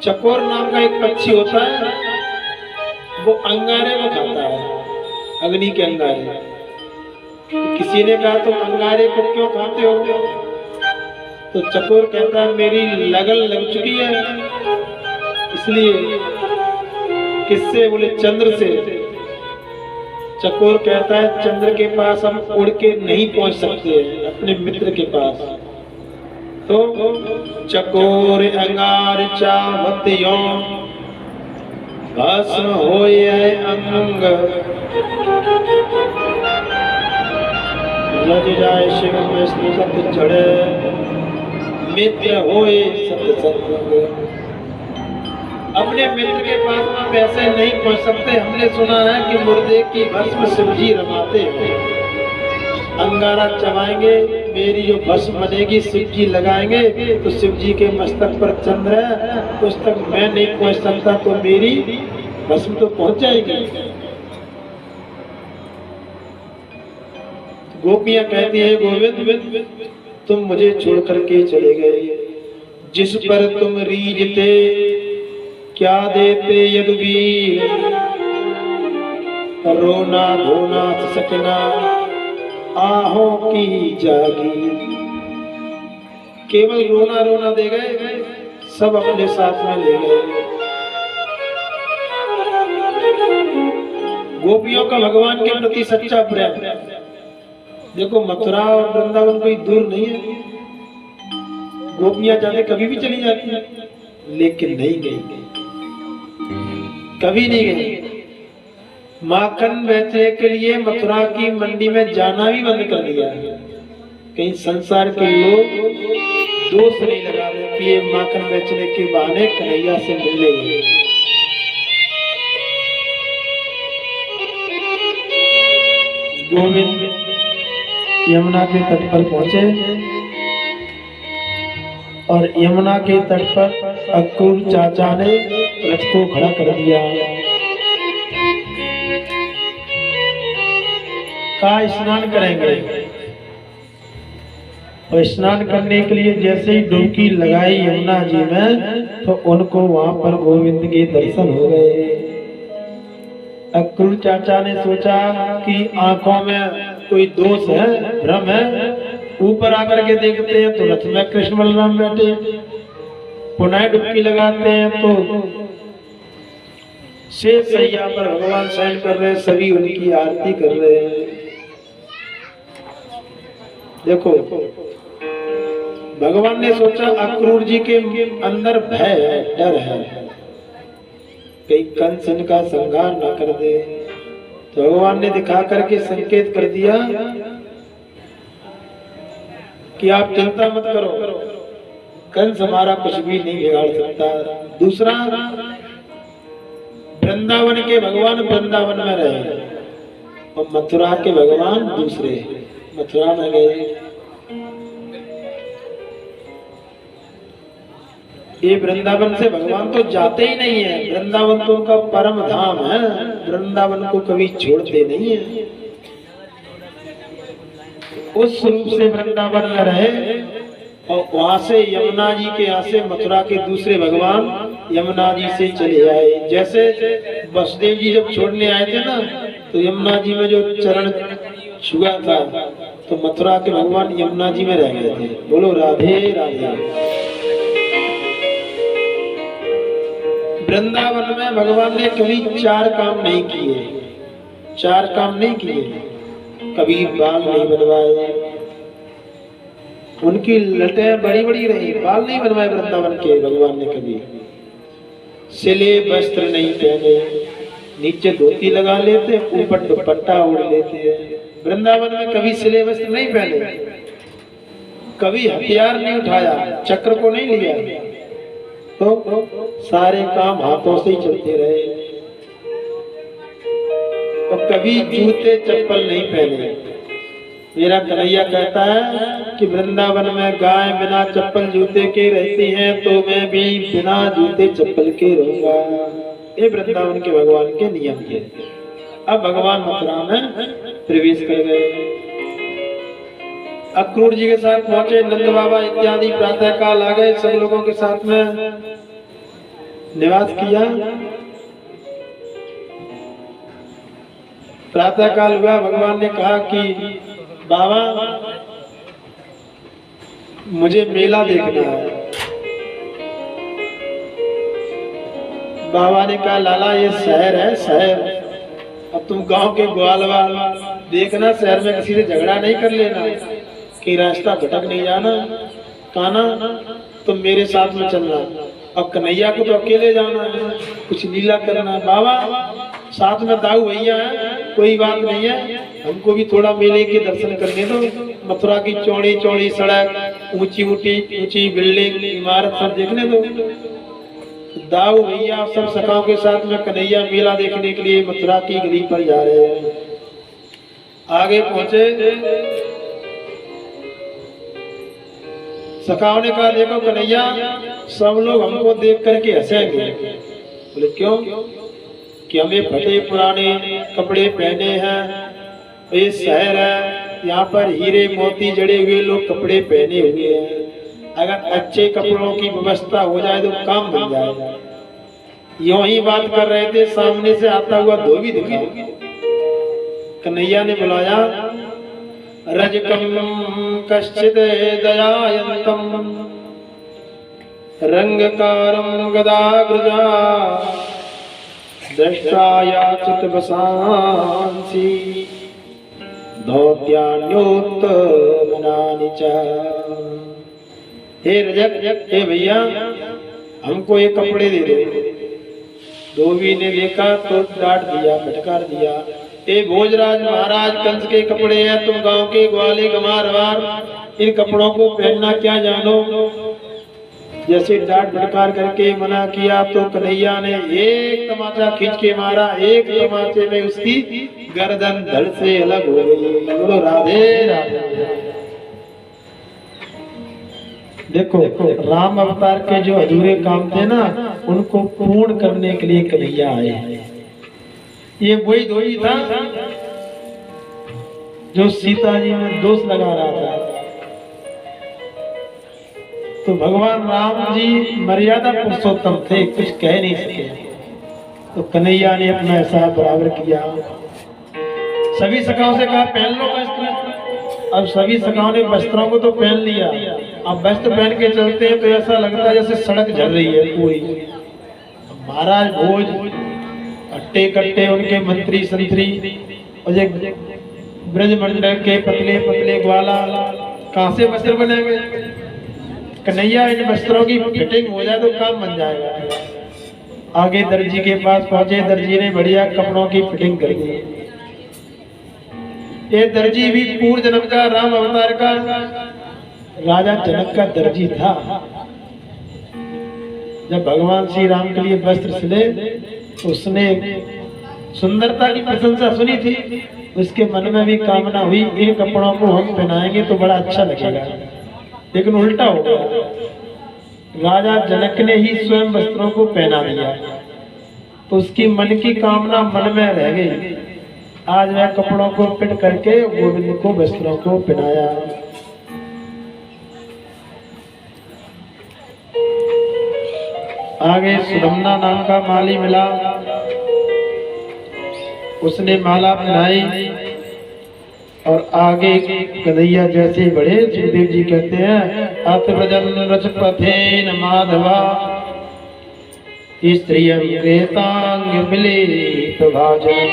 चकोर नाम का एक पक्षी होता है, वो अंगारे में खाता है, अग्नि के अंगारे। तो किसी ने कहा तुम अंगारे को क्यों खाते हो, तो चकोर कहता है मेरी लगन लग चुकी है इसलिए। किससे, बोले चंद्र से। चकोर कहता है चंद्र के पास हम उड़ के नहीं पहुंच सकते हैं, अपने मित्र के पास। तो चकोर अंगार चावत यो भस्म होय अंग लज जाय शिव में सत चढ़े मित्र होए सत्संग। अपने मित्र के पास हम ऐसे नहीं पहुंच सकते। हमने सुना है कि मुर्दे की भस्म शिवजी रमाते हैं। अंगारा चबाएंगे, मेरी जो भस्म बनेगी शिवजी लगाएंगे तो शिवजी के मस्तक पर चंद्र है, उस तक मैं नहीं पहुंच सकता तो मेरी भस्म तो पहुंच जाएगी। गोपियां कहती है गोविंद तुम मुझे छोड़ करके चले गए, जिस पर तुम रीझते क्या देते यदुवीर, रोना धोना सकना आहों की जागी। केवल रोना रोना दे गए, सब अपने साथ में ले गए। गोपियों का भगवान के प्रति सच्चा प्रेम। देखो मथुरा और वृंदावन कोई दूर नहीं है। गोपियां जाने कभी भी चली जाती है, लेकिन नहीं गई, कभी नहीं गई। माखन बेचने के लिए मथुरा की मंडी में जाना भी बंद कर दिया। कहीं संसार के लोग दोष नहीं लगा रहे कि ये माखन बेचने के बहाने कन्हैया से मिलने गए। गोविंद यमुना के तट पर पहुंचे और यमुना के तट पर अक्रूर चाचा ने रथ को खड़ा कर दिया। कहा स्नान करेंगे, और स्नान करने के लिए जैसे ही डुबकी लगाई यमुना जी में तो उनको वहां पर गोविंद के दर्शन हो गए। अक्रूर चाचा ने सोचा कि आंखों में कोई दोष है, भ्रम है। ऊपर आकर के देखते हैं तो रथ में कृष्ण बलराम बैठे। पुनः डुबकी लगाते हैं तो शेष सैया पर भगवान शयन कर रहे हैं, सभी उनकी आरती कर रहे हैं। देखो भगवान ने सोचा अक्रूर जी के अंदर भय है, डर है, कहीं कंस इनका संहार न कर दे। तो भगवान ने दिखा करके संकेत कर दिया कि आप चिंता मत करो, कंस हमारा कुछ भी नहीं बिगाड़ सकता। दूसरा, वृंदावन के भगवान वृंदावन में रहे और मथुरा के भगवान दूसरे मथुरा में गए। ये वृंदावन से भगवान तो जाते ही नहीं है, वृंदावन तो उनका परम धाम है, वृंदावन को कभी छोड़ते नहीं है। उस रूप से वृंदावन में रहे और वहां से यमुना जी के यहाँ से मथुरा के दूसरे भगवान यमुना जी से चले आए। जैसे वसुदेव जी जब छोड़ने आए थे ना, तो यमुना जी में जो चरण छुआ था तो मथुरा के भगवान यमुना जी में रह गए थे। बोलो राधे राधे। वृंदावन में भगवान ने कभी चार काम नहीं किए, चार काम नहीं किए। कभी बाल नहीं बनवाए, उनकी लटें बड़ी बड़ी रही, बाल नहीं बनवाए वृंदावन के भगवान ने कभी। सिले वस्त्र नहीं पहने, नीचे धोती लगा लेते, ऊपर दुपट्टा ओढ़ लेते। वृंदावन में कभी सिले वस्त्र नहीं पहने, कभी हथियार नहीं उठाया, चक्र को नहीं लिया, तो सारे काम हाथों से ही चलते रहे। और कभी जूते चप्पल नहीं पहने। मेरा कन्हैया कहता है कि वृंदावन में गाय बिना चप्पल जूते के रहती हैं, तो मैं भी बिना जूते चप्पल के रहूंगा। ये वृंदावन के भगवान के नियम थे। अब भगवान मथुरा में प्रवेश कर गए। अक्रूर जी के साथ पहुंचे, नंद बाबा इत्यादि प्रातः काल आ गए, सब लोगों के साथ में निवास किया। प्रातः काल हुआ, भगवान ने कहा कि बाबा मुझे मेला देखना है। बाबा ने कहा लाला ये शहर है, शहर, अब तुम गांव के ग्वालवाल देखना, शहर में किसी से झगड़ा नहीं कर लेना, कि रास्ता भटक नहीं जाना। कान्हा तुम मेरे साथ में चलना, अब कन्हैया को तो अकेले जाना है, कुछ लीला करना है। बाबा साथ में दाऊ भैया है, कोई बात नहीं है, हमको भी थोड़ा मेले के दर्शन करने दो। मथुरा की चौड़ी चौड़ी सड़क, ऊंची ऊंची बिल्डिंग, इमारत सब देखने दो। दाऊ भैया सब सखाओं के साथ में कन्हैया मेला देखने के लिए मथुरा की गली पर जा रहे हैं। आगे पहुंचे, सखाओं ने कहा देखो कन्हैया, सब लोग हमको देख करके हंसेंगे। बोले क्यों? कि हमें फटे पुराने कपड़े पहने हैं, ये शहर है, यहाँ पर हीरे मोती जड़े हुए लोग कपड़े पहने हुए हैं, अगर अच्छे कपड़ों की व्यवस्था हो जाए तो काम बन जाएगा। यूं ही बात कर रहे थे, सामने से आता हुआ धोबी दिखा। कन्हैया ने बुलाया, रजकम कश्चित दयायन्तम रंगकारम गदाग्रजा दृष्टायाचित बसांसी धौत्यान्योत्तमनानि च। हे रजक, हे भैया हमको ये कपड़े दे दो। धोबी ने देखा तो डांट दिया, फटकार दिया, ए भोजराज महाराज, कंस के कपड़े हैं, तुम गांव के ग्वाले गमारवार, इन कपड़ों को पहनना क्या जानो। जैसे डांट फटकार करके मना किया तो कन्हैया ने एक तमाचा खींच के मारा, एक तमाचे में उसकी गर्दन धड़ से अलग हो गई। बोलो राधे राधे। देखो राम अवतार के जो अधूरे काम थे ना, उनको पूर्ण करने के लिए कन्हैया आए। ये वही धोबी था जो सीता जी में दोष लगा रहा था। तो भगवान राम जी मर्यादा पुरुषोत्तम थे, कुछ कह नहीं सके, तो कन्हैया ने अपना एहसास बराबर किया। सभी सखाओं से कहा पहन लो वस्त्र। अब सभी सखाओं ने वस्त्रों को तो पहन लिया। अब वस्त्र पहन के चलते हैं तो ऐसा लगता है जैसे सड़क जल रही है पूरी। महाराज भोज, अट्टे कट्टे उनके मंत्री संतरी और ब्रजमंडल के पतले पतले ग्वाला, कहां से वस्त्र बनेंगे? कन्हैया इन वस्त्रों की फिटिंग हो जाए तो काम बन जाएगा। आगे दर्जी के पास पहुंचे, दर्जी ने बढ़िया कपड़ों की फिटिंग कर दी। ये दर्जी भी पूर्व जन्म का राम अवतार का राजा जनक का दर्जी था। जब भगवान श्री राम के लिए वस्त्र सिले, उसने सुंदरता की प्रशंसा सुनी थी, उसके मन में भी कामना हुई इन कपड़ों को हम पहनाएंगे तो बड़ा अच्छा लगेगा। लेकिन उल्टा हो गया, राजा जनक ने ही स्वयं वस्त्रों को पहना दिया, तो उसकी मन की कामना मन में रह गई। आज वह कपड़ों को पिट करके गोविंद को वस्त्रों को पहनाया। आगे सुदम्ना नाम का माली मिला, उसने माला पहनाई और आगे कन्हैया जैसे बढ़े, सुखदेव जी कहते हैं अथ व्रजन रचपथेन माधवा स्त्रियं प्रेतांग मिलित भाजन।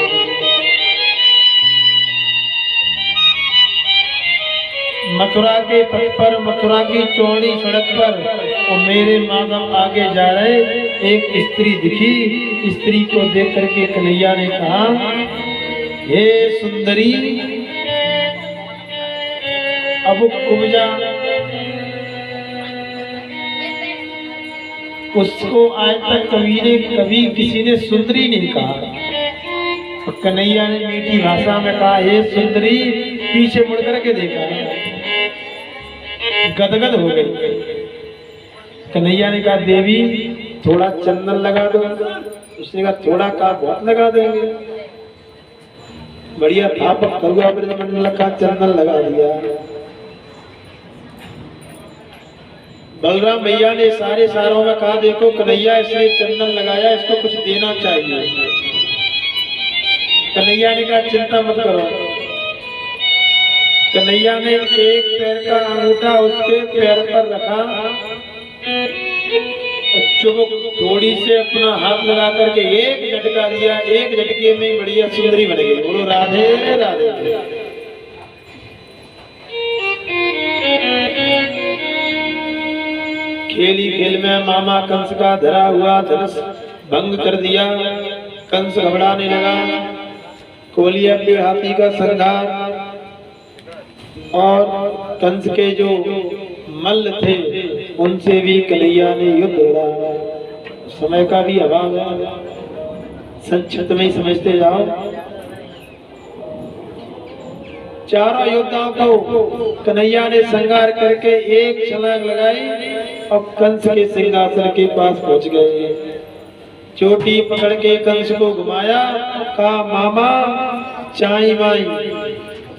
मथुरा के पथ पर, मथुरा की चौड़ी सड़क पर और मेरे माधव आगे जा रहे, एक स्त्री दिखी। स्त्री को देख करके कन्हैया ने कहा, हे सुंदरी, अब कुब्जा। उसको आज तक कभी किसी ने सुंदरी नहीं कहा। कन्हैया ने मीठी भाषा में कहा, हे सुंदरी। पीछे मुड़ करके देखा, गदगद हो गई। कन्हैया ने कहा, देवी थोड़ा चंदन लगा दो। उसने कहा थोड़ा का बहुत लगा देंगे। बढ़िया था, करुआ ब्रजमंडल का चंदन लगा दिया। बलराम भैया ने सारे सारों में कहा, देखो कन्हैया इसने चंदन लगाया, इसको कुछ देना चाहिए। कन्हैया ने कहा चिंता मत करो। कन्हैया ने एक पैर का अंगूठा उसके पैर पर रखा, चुप थोड़ी से अपना हाथ लगा करके एक झटका दिया। एक झटके में बढ़िया सुंदरी बन गई। बोलो राधे राधे। खेल ही खेल में मामा कंस का धरा हुआ धनुष भंग कर दिया। कंस घबराने लगा। कोलिया के हाथी का संहार और कंस के जो मल्ल थे उनसे भी कन्हैया ने युद्ध लड़ा। समय का भी अभाव है, संक्षिप्त में ही समझते जाओ। चारों योद्धाओं को कन्हैया ने संहार करके एक छलांग लगाई और कंस के सिंहासन के पास पहुंच गए। चोटी पकड़ के कंस को घुमाया, कहा मामा चाई माई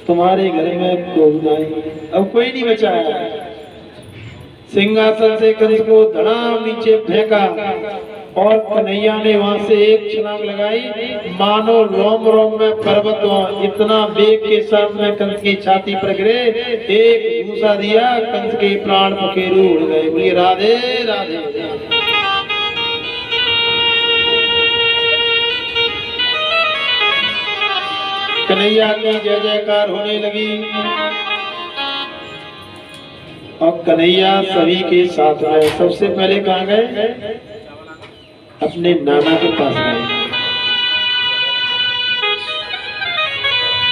तुम्हारे घर में कोई नहीं, अब कोई नहीं बचा है। सिंहासन से कंस को धड़ाम नीचे फेंका और कन्हैया ने वहां से एक छलांग लगाई, मानो रोम रोम में पर्वत हो, इतना वेग के साथ में कंस की छाती पर गिरे। एक घूसा दिया, कंस के प्राण पखेरु उड़ गए। बोलिए राधे राधे। कन्हैया की जय जयकार होने लगी और कन्हैया सभी के साथ में सबसे पहले कहाँ गए? अपने नाना के पास गए।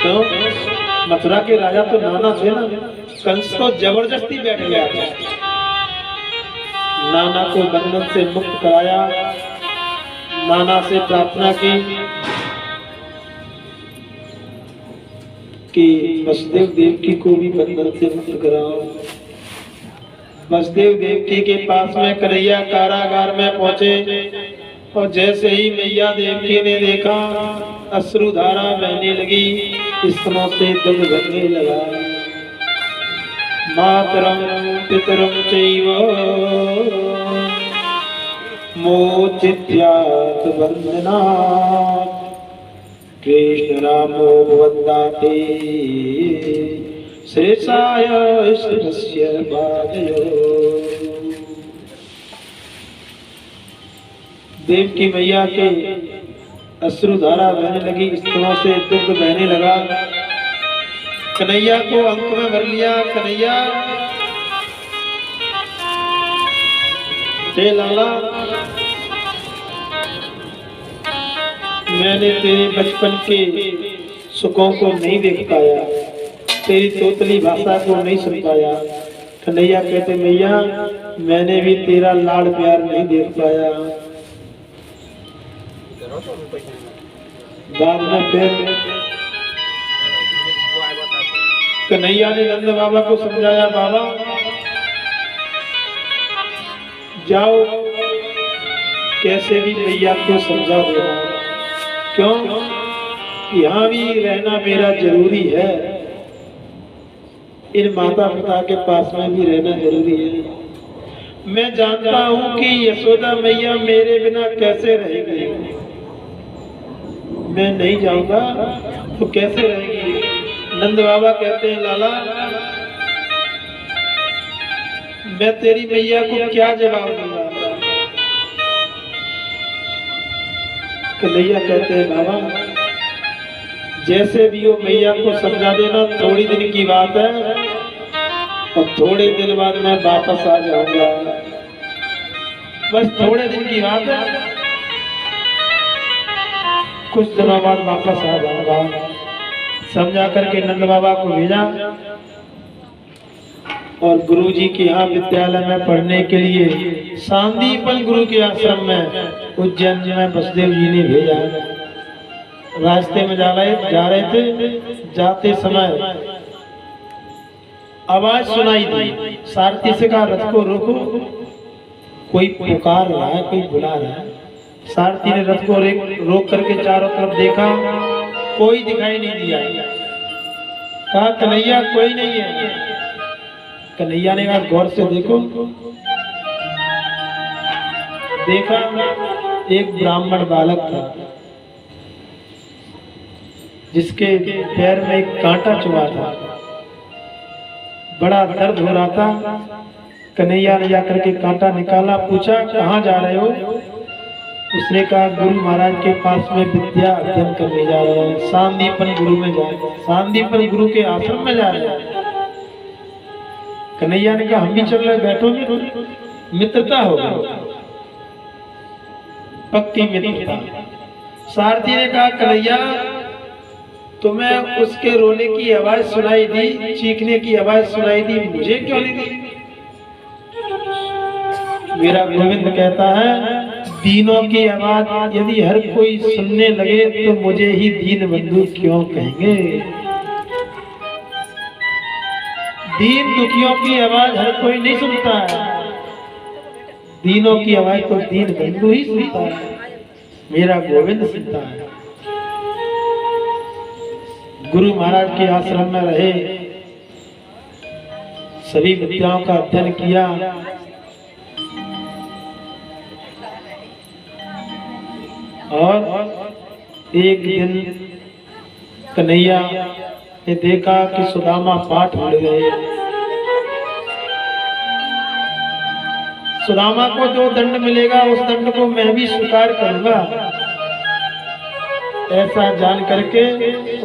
क्यों? मथुरा के राजा तो नाना थे ना, कंस तो जबरदस्ती बैठ गया था। नाना को बंधन से मुक्त कराया, नाना से प्रार्थना की कि वसुदेव देवकी को भी बंधन से मुक्त कराओ। वसुदेव देवकी के पास में कन्हैया कारागार में पहुंचे और जैसे ही मैया देवकी ने देखा अश्रुधारा बहने लगी, स्तनों से दूध बहने लगा। मातरम पितरम चैव मोचित्यात् बंधनात् कृष्ण रामो वंदाते श्रेषाय श्रेष्य बाधयो। देव की मैया के अश्रुधारा बहने लगी, स्तनों से दुग्ध बहने लगा। कन्हैया को अंक में भर लिया। कन्हैया हे लाला, मैंने तेरे बचपन के सुखों को नहीं देख पाया, तेरी तोतली भाषा को नहीं सुन पाया। कन्हैया कहते मैया मैंने भी तेरा लाड़ प्यार नहीं देख पाया। बाद में फिर कन्हैया ने नंद बाबा को समझाया, बाबा जाओ कैसे भी मैया को समझा देना। क्यों? यहाँ भी रहना मेरा जरूरी है, इन माता पिता के पास में भी रहना जरूरी है। मैं जानता हूँ कि यशोदा मैया मेरे बिना कैसे रहेगी, मैं नहीं जाऊंगा तो कैसे रहेगी। नंद बाबा कहते हैं लाला मैं तेरी मैया को क्या जवाब दूंगा। कन्हैया कहते हैं बाबा जैसे भी हो मैया को समझा देना, थोड़ी दिन की बात है और थोड़े दिन बाद मैं वापस आ जाऊंगा, बस थोड़े दिन की बात है, कुछ दिनों बाद वापस आ जाऊंगा। समझा करके नंद बाबा को भेजा और गुरुजी के यहाँ विद्यालय में पढ़ने के लिए सांदीपन गुरु के आश्रम में उज्जैन में वसुदेव जी ने भेजा। रास्ते में जा रहे थे, जाते समय आवाज सुनाई दी। सारथी से कहा रथ को रोको, कोई पुकार रहा है, कोई बुला रहा है। सारथी ने रथ को रोक करके चारों तरफ देखा, कोई दिखाई नहीं दिया। कहा कन्हैया कोई नहीं है। कन्हैया ने कहा गौर से देखो। देखा एक ब्राह्मण बालक था जिसके पैर में एक कांटा चुभा था, बड़ा दर्द हो रहा था। कन्हैया ने जाकर के कांटा निकाला, पूछा कहाँ जा रहे हो। उसने कहा गुरु महाराज के पास में विद्या अध्ययन करने जा रहे हैं, सांदीपन गुरु में जा रहे हैं, सांदीपन गुरु के आश्रम में जा रहे हैं। कन्हैया ने कहा हम भी चल रहे, बैठोगे? मित्रता हो गई, पक्की मित्रता। सारथी ने कहा कन्हैया तुम्हें उसके रोने की आवाज सुनाई दी, चीखने की आवाज सुनाई दी, मुझे क्यों नहीं दी? मेरा गोविंद कहता है दीनों की आवाज यदि हर कोई सुनने लगे तो मुझे ही दीन बंधु क्यों कहेंगे? दीन दुखियों की आवाज हर कोई नहीं सुनता है, दीनों की आवाज तो दीन बंधु ही सुनता है, मेरा गोविंद सुनता है। गुरु महाराज के आश्रम में रहे, सभी विद्याओं का अध्ययन किया, और एक दिन कन्हैया ने देखा कि सुदामा पाठ भूल गए। सुदामा को जो दंड मिलेगा उस दंड को मैं भी स्वीकार करूंगा, ऐसा जान करके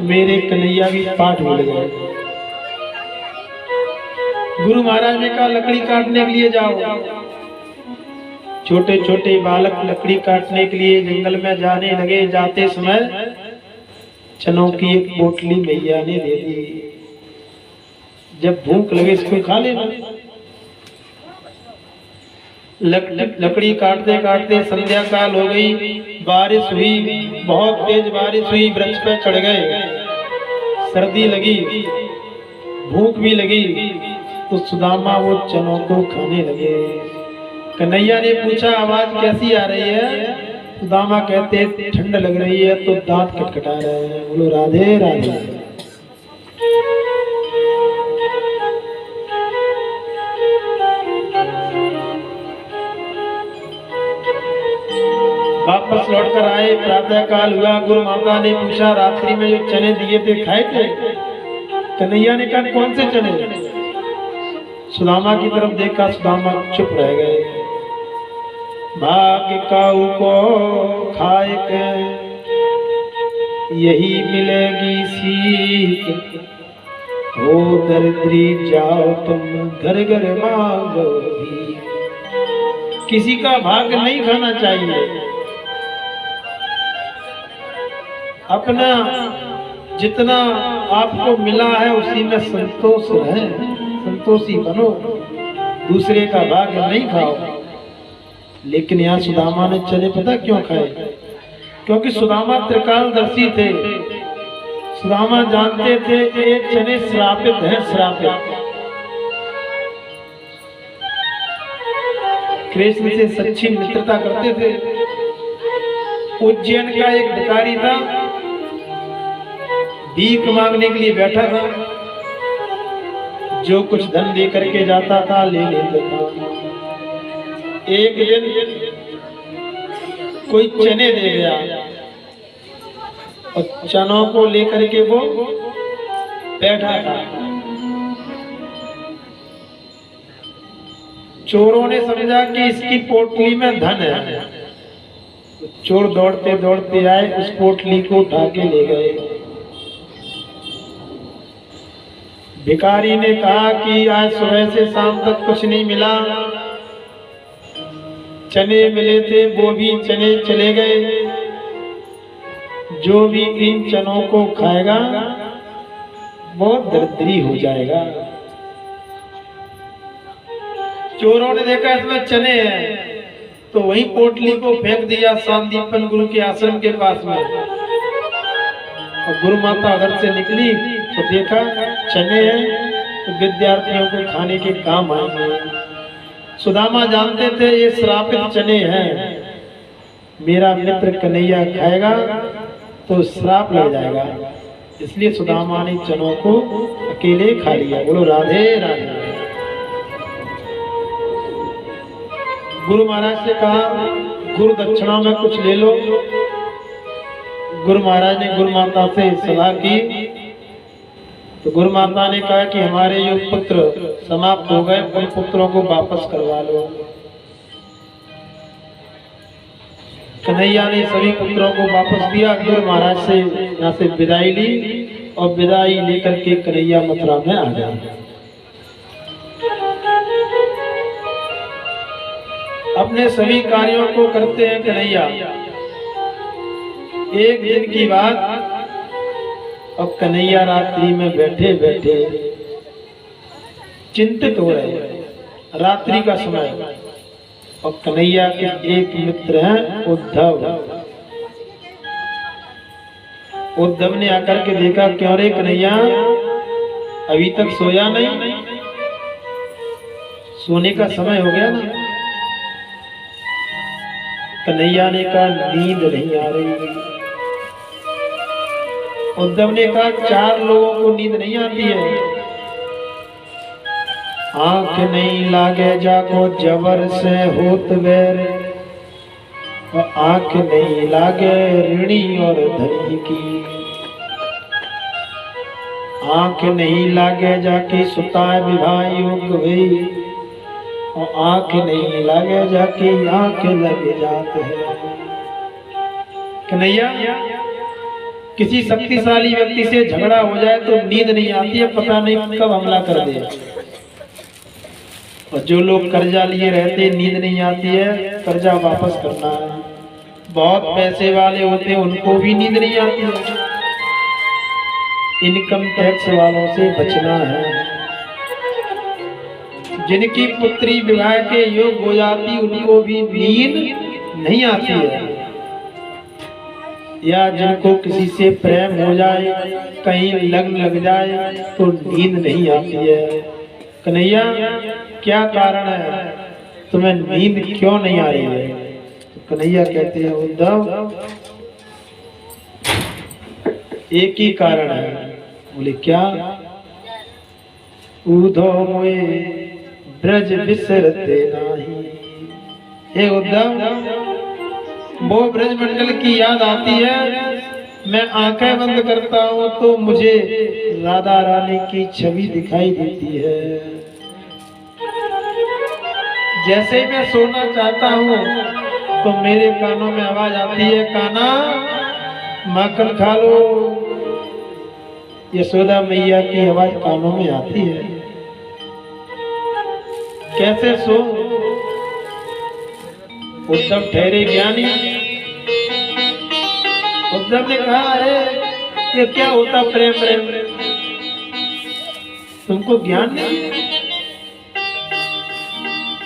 मेरे कन्हैया भी पाठ भूल गए। गुरु महाराज ने कहा लकड़ी काटने के लिए जाओ। छोटे छोटे बालक लकड़ी काटने के लिए जंगल में जाने लगे। जाते समय चनों की एक पोटली मैया ने दे दी, जब भूख लगे इसको खा लेना। लकड़ी काटते काटते संध्या काल हो गई, बारिश हुई, बहुत तेज बारिश हुई, वृक्ष पे चढ़ गए, सर्दी लगी, भूख भी लगी, तो सुदामा वो चनों को खाने लगे। कन्हैया ने पूछा आवाज कैसी आ रही है? सुदामा कहते ठंड लग रही है तो दांत खटखटा रहे हैं। बोलो राधे राधे। वापस लौटकर आए, प्रातः काल हुआ, गुरु माता ने पूछा रात्रि में जो चने दिए थे खाए थे? कन्हैया ने कहा कौन से चने? सुदामा की तरफ देखा, सुदामा चुप रह गए। भाग्य काऊ को खाए के यही मिलेगी सीख, हो दरिद्री जाओ तुम घर घर मांगो भी। किसी का भाग्य नहीं खाना चाहिए, अपना जितना आपको मिला है उसी में संतोष रहे, संतोषी बनो, दूसरे का भाग्य नहीं खाओ। लेकिन यहाँ सुदामा ने चने पता क्यों खाए? क्योंकि सुदामा त्रिकालदर्शी थे। सुदामा जानते थे कि ये चने श्रापित हैं, श्रापित। कृष्ण से सच्ची मित्रता करते थे। उज्जैन का एक भिखारी था, भीख मांगने के लिए बैठा था, जो कुछ धन दे करके जाता था ले लेता था। एक दिन कोई चने दे गया और चनों को लेकर के वो बैठा था। चोरों ने समझा कि इसकी पोटली में धन है। चोर दौड़ते दौड़ते आए, उस पोटली को उठा के ले गए। भिखारी ने कहा कि आज सुबह से शाम तक कुछ नहीं मिला, चने मिले थे वो भी चने चले गए, जो भी इन चनों को खाएगा बहुत दरिद्री हो जाएगा। चोरों ने देखा इसमें चने हैं तो वही पोटली को फेंक दिया शांतिपन गुरु के आश्रम के पास में। और गुरु माता उधर से निकली तो देखा चने हैं तो विद्यार्थियों को खाने के काम आएंगे। सुदामा जानते थे ये श्रापित चने हैं, मेरा मित्र कन्हैया खाएगा तो श्राप लग जाएगा, इसलिए सुदामा ने चनों को अकेले खा लिया। बोलो राधे राधे। गुरु महाराज से कहा गुरु दक्षिणा में कुछ ले लो। गुरु महाराज ने गुरु माता से सलाह की तो गुरु माता ने कहा कि हमारे जो पुत्र समाप्त हो गए उन पुत्रों को वापस करवा लो। कन्हैया ने सभी पुत्रों को वापस दिया। गुरु महाराज से यहाँ से विदाई ली और विदाई लेकर के कन्हैया मथुरा में आ गया। अपने सभी कार्यों को करते हैं कन्हैया। एक दिन की बात, अब कन्हैया रात्रि में बैठे बैठे चिंतित हो रहे हैं, रात्रि का समय। और कन्हैया के एक मित्र हैं उद्धव। उद्धव ने आकर के देखा, क्यों रे कन्हैया अभी तक सोया नहीं? सोने का समय हो गया ना। कन्हैया ने कहा नींद नहीं आ रही। उद्धव ने कहा 4 लोगों को नींद नहीं आती है। आंख नहीं लागे जाको जबर से होत बैर, आंख नहीं लागे ऋणी और धनी की। आंख नहीं लागे जाकी सुता विवाह योग हुई, और आंख नहीं लागे जाकी आंख लग जात है। कन्हैया किसी शक्तिशाली व्यक्ति से झगड़ा हो जाए तो नींद नहीं आती है, पता नहीं कब हमला कर दे। और जो लोग कर्जा लिए रहते नींद नहीं आती है, कर्जा वापस करना है। बहुत पैसे वाले होते हैं उनको भी नींद नहीं आती है। इनकम टैक्स वालों से बचना है। जिनकी पुत्री विवाह के योग हो जाती उनको भी नींद नहीं आती है। या जिनको किसी से प्रेम हो जाए, कहीं लगन लग जाए तो नींद नहीं आती है। कन्हैया क्या कारण है, तुम्हें नींद क्यों नहीं आ रही है? तो कन्हैया कहते हैं उद्धव एक ही कारण है। बोले क्या? उद्धव मोए ब्रज बिसरते नहीं। हे उद्धव, वो ब्रज मंडल की याद आती है, मैं आंखें बंद करता हूँ तो मुझे राधा रानी की छवि दिखाई देती है। जैसे मैं सोना चाहता हूँ तो मेरे कानों में आवाज आती है, काना माखन खा लो। यशोदा मैया की आवाज कानों में आती है। कैसे सो? उद्धव ठहरे ज्ञानी। उद्धव ने कहा, अरे ये क्या होता प्रेम प्रेम, तुमको ज्ञान नहीं?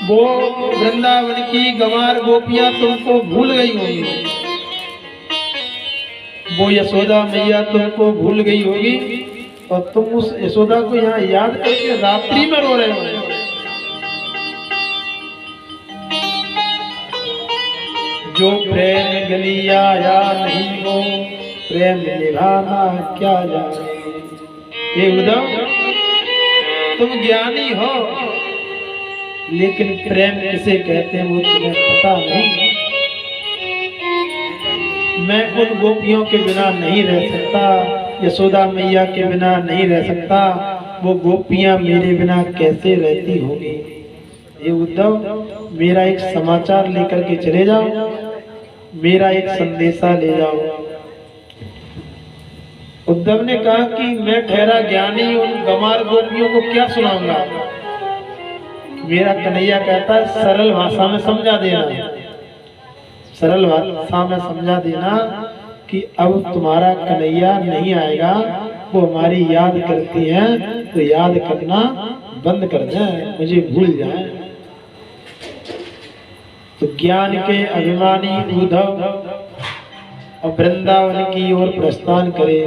वो वृंदावन की गंवार गोपियां तुमको भूल गई होगी, वो यशोदा मैया तुमको भूल गई होगी, और तुम उस यशोदा को यहाँ याद करके रात्रि में रो रहे हो। जो प्रेम गली आया नहीं वो प्रेम निभाना क्या जाने। ये उद्धव, तुम ज्ञानी हो लेकिन प्रेम किसे कहते हैं वो तुम्हें पता नहीं। मैं उन गोपियों के बिना नहीं रह सकता, यशोदा मैया के बिना नहीं रह सकता, वो गोपियां मेरे बिना कैसे रहती होगी। ये उद्धव, मेरा एक समाचार लेकर के चले जाओ, मेरा एक संदेशा ले जाओ। उद्धव ने कहा कि मैं ठहरा ज्ञानी उन गंवार गोपियों को क्या सुनाऊंगा। मेरा कन्हैया कहता है सरल भाषा में समझा देना, सरल भाषा में समझा देना कि अब तुम्हारा कन्हैया नहीं आएगा, वो हमारी याद करती हैं तो याद करना बंद कर जाए, मुझे भूल जाए। तो ज्ञान के अभिमानी उद्धव और वृंदावन की ओर प्रस्थान करे।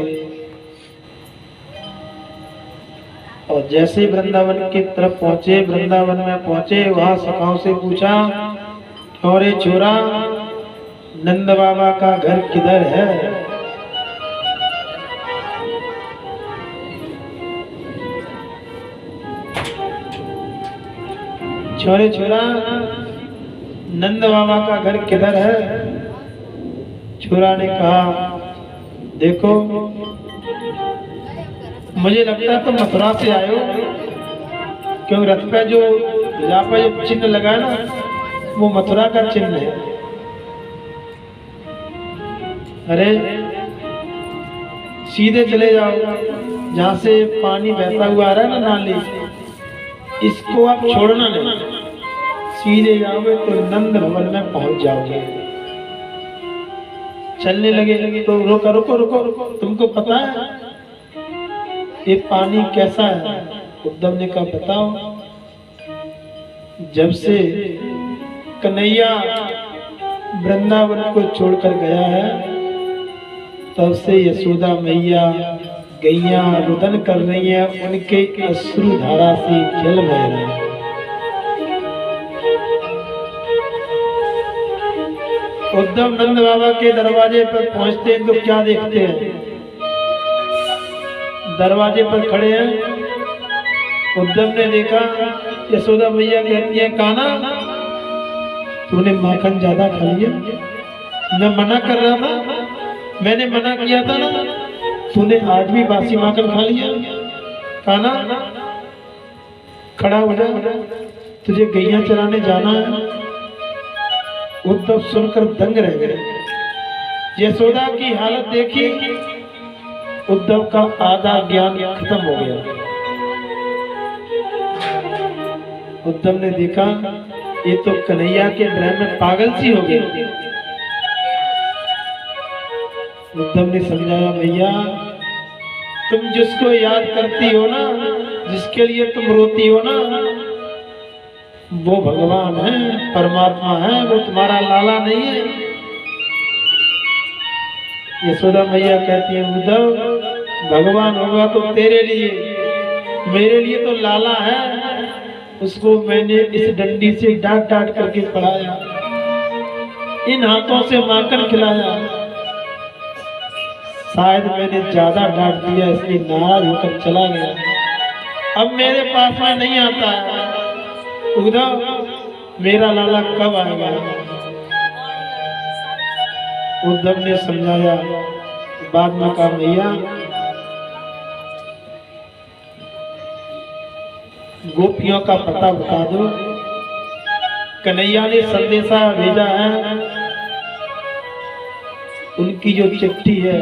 और जैसे वृंदावन की तरफ पहुंचे, वृंदावन में पहुंचे, वहां सखाओं से पूछा, छोरे छोरा नंद बाबा का घर किधर है? छोरे छोरा नंद बाबा का घर किधर है? छोरा ने कहा, देखो मुझे लगता है तुम मथुरा से आए हो, क्योंकि रथ पे जो यहाँ पे जो चिन्ह लगा है ना वो मथुरा का चिन्ह है। अरे सीधे चले जाओ, जहाँ से पानी बहता हुआ आ रहा है ना नाली, इसको आप छोड़ना नहीं, सीधे जाओगे तो नंद भवन में पहुंच जाओगे। चलने लगे तो रुको रुको रुको रुको, तुमको पता है ये पानी कैसा है? उद्धव ने कहा बताओ। जब से कन्हैया वृंदावन को छोड़कर गया है तब से यशोदा मैया गैया रुदन कर रही है, उनके अश्रु धारा से जल बह रहा है। उद्धव नंद बाबा के दरवाजे पर पहुंचते हैं तो क्या देखते हैं? दरवाजे पर खड़े हैं। उद्धव ने देखा यशोदा मैया कहती है कान्हा तूने माखन ज्यादा खा लिया, मैं मना कर रहा था, मैंने मना किया था ना, तूने आज भी बासी माखन खा लिया। कान्हा खड़ा हो जा, तुझे गैया चराने जाना है। उद्धव सुनकर दंग रह गए। यशोदा की हालत देखी, उद्धव का आधा ज्ञान खत्म हो गया। उद्धव ने देखा ये तो कन्हैया के प्रेम में पागल सी हो गई। उद्धव ने समझाया मैया तुम जिसको याद करती हो ना, जिसके लिए तुम रोती हो ना, वो भगवान है, परमात्मा है, वो तुम्हारा लाला नहीं है। यशोदा मैया कहती है उद्धव भगवान होगा तो तेरे लिए, मेरे लिए तो लाला है। उसको मैंने इस डंडी से डांट डांट करके पढ़ाया, इन हाथों से माखन खिलाया। शायद मैंने ज्यादा डांट दिया इसलिए नाराज होकर चला गया, अब मेरे पास में नहीं आता है। उद्धव मेरा लाला कब आएगा? उद्धव ने समझाया, बाद में कहा भैया गोपियों का पता बता दो। कन्हैया ने संदेशा भेजा है, उनकी जो चिट्ठी है,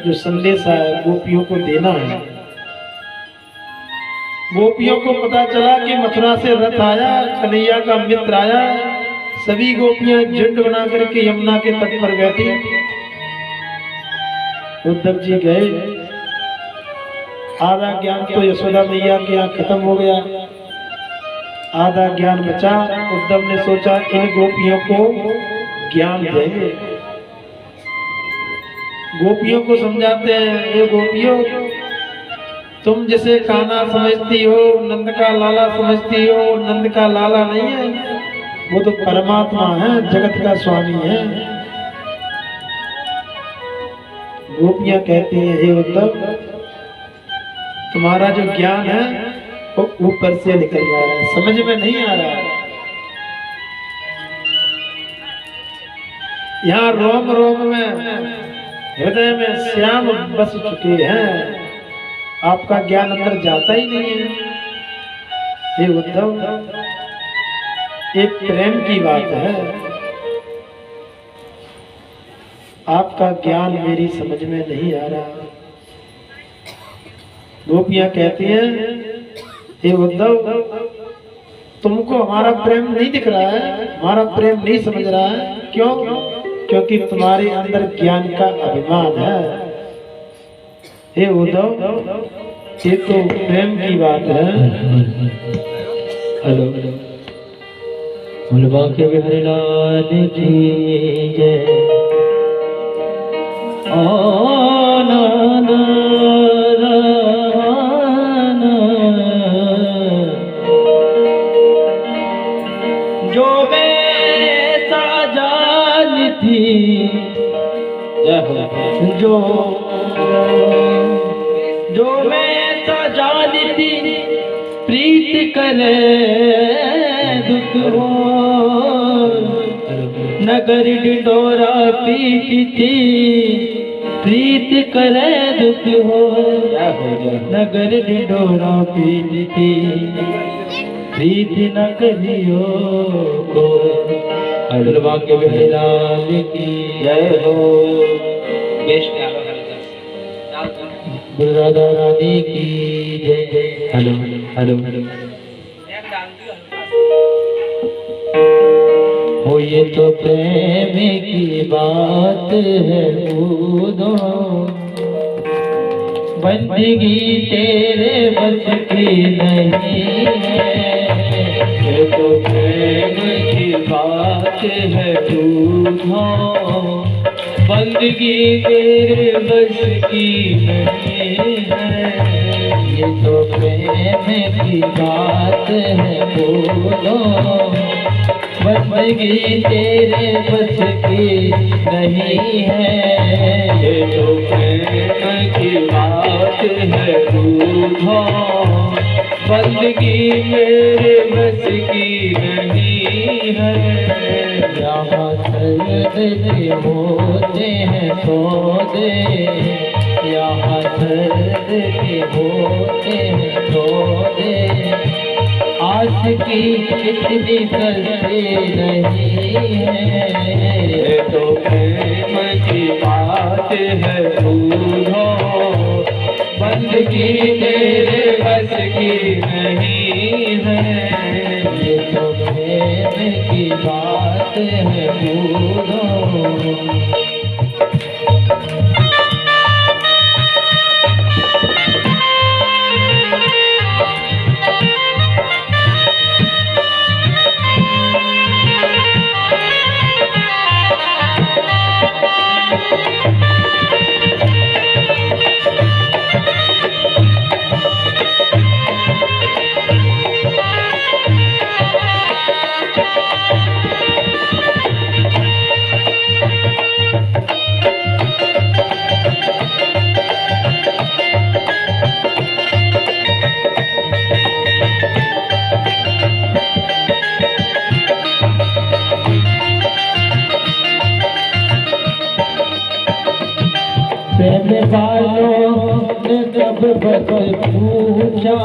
जो संदेशा है, गोपियों को देना है। गोपियों को पता चला कि मथुरा से रथ आया, कन्हैया का मित्र आया। सभी गोपियां झुंड बना करके यमुना के तट पर बैठी। उद्धव जी गए, आधा ज्ञान तो यशोदा मैया के यहाँ खत्म हो गया, आधा ज्ञान बचा। उद्धव ने सोचा इन गोपियों को ज्ञान देंगे। गोपियों को समझाते हैं, ये गोपियों तुम जिसे कान्हा समझती हो, नंद का लाला समझती हो, नंद का लाला नहीं है, वो तो परमात्मा है, जगत का स्वामी है। गोपियां कहती हैं हे उद्धव तुम्हारा जो ज्ञान है वो ऊपर से निकल रहा है, समझ में नहीं आ रहा है। यहाँ रोम रोम में, हृदय में श्याम बस चुके हैं, आपका ज्ञान अंदर जाता ही नहीं है। हे उद्धव एक प्रेम की बात है, आपका ज्ञान मेरी समझ में नहीं आ रहा। गोपियां कहती हैं हे उद्धव तुमको हमारा प्रेम नहीं दिख रहा है, हमारा प्रेम नहीं समझ रहा है। क्यों? क्योंकि तुम्हारे अंदर ज्ञान का अभिमान है। हे उद्धव ये तो प्रेम की बात है। हेलो भोलबा के बिहारी लाल की जय। जो मैं साजान थी, जो मैं साजान थी, प्रीत करे दुख हो, नगर डिंडोरा पीटी थी, प्रीत करे दुख हो, नगर डिंडोरा पीटी थी, प्रीत न करियो को। हलवा के बिहार की जय हो। राधा रानी की जय। हेलो हेलो हेलो हो ये तो प्रेम की बात है कूदो, बंदगी तेरे बस की नहीं है। ये तो प्रेम की बात है कूदो, बंदगी तेरे बस की नहीं है। ये तो प्रेम की बात है बोलो, बंदगी तेरे बस की नहीं है। ये तो प्रेम की बात है कूदो, बंदगी मेरे बस की नहीं है। यहाँ सर्द के होते हैं सौदे, यहाँ सर्द के होते हैं सौदे, आशिकी कितनी करते नहीं है। ये तो प्रेम की बात है कूदो, बंदगी मेरे बस की नहीं है। ये तो प्रेम की बात है बोलो। प्रेम वालों ने जब बस पूछा,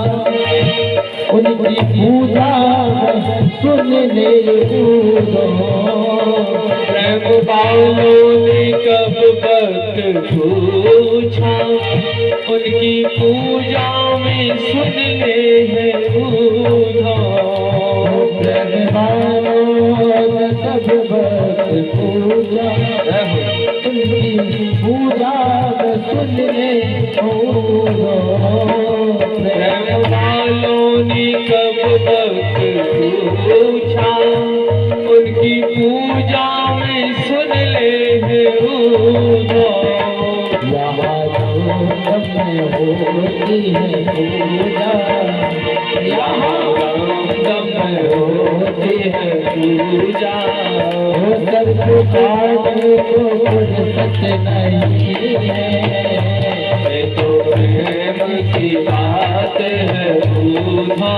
उनकी पूजा सुन ले कूदो। प्रेम वालों ने कब वक्त पूछा, उनकी पूजा में सुन ले है कूदो। प्रेम वालों ने जब बस पूछा, उनकी पूजा सुन ले कूदो। प्रेम वालों ने कब वक्त पूछा, उनकी पूजा में सुन ले है कूदो। यहाँ दम में होती है पूजा, यहाँ दम में होती है पूजा। वो सर पुकारने को फुर्सत नहीं है। ये तो प्रेम की बात है कूदो,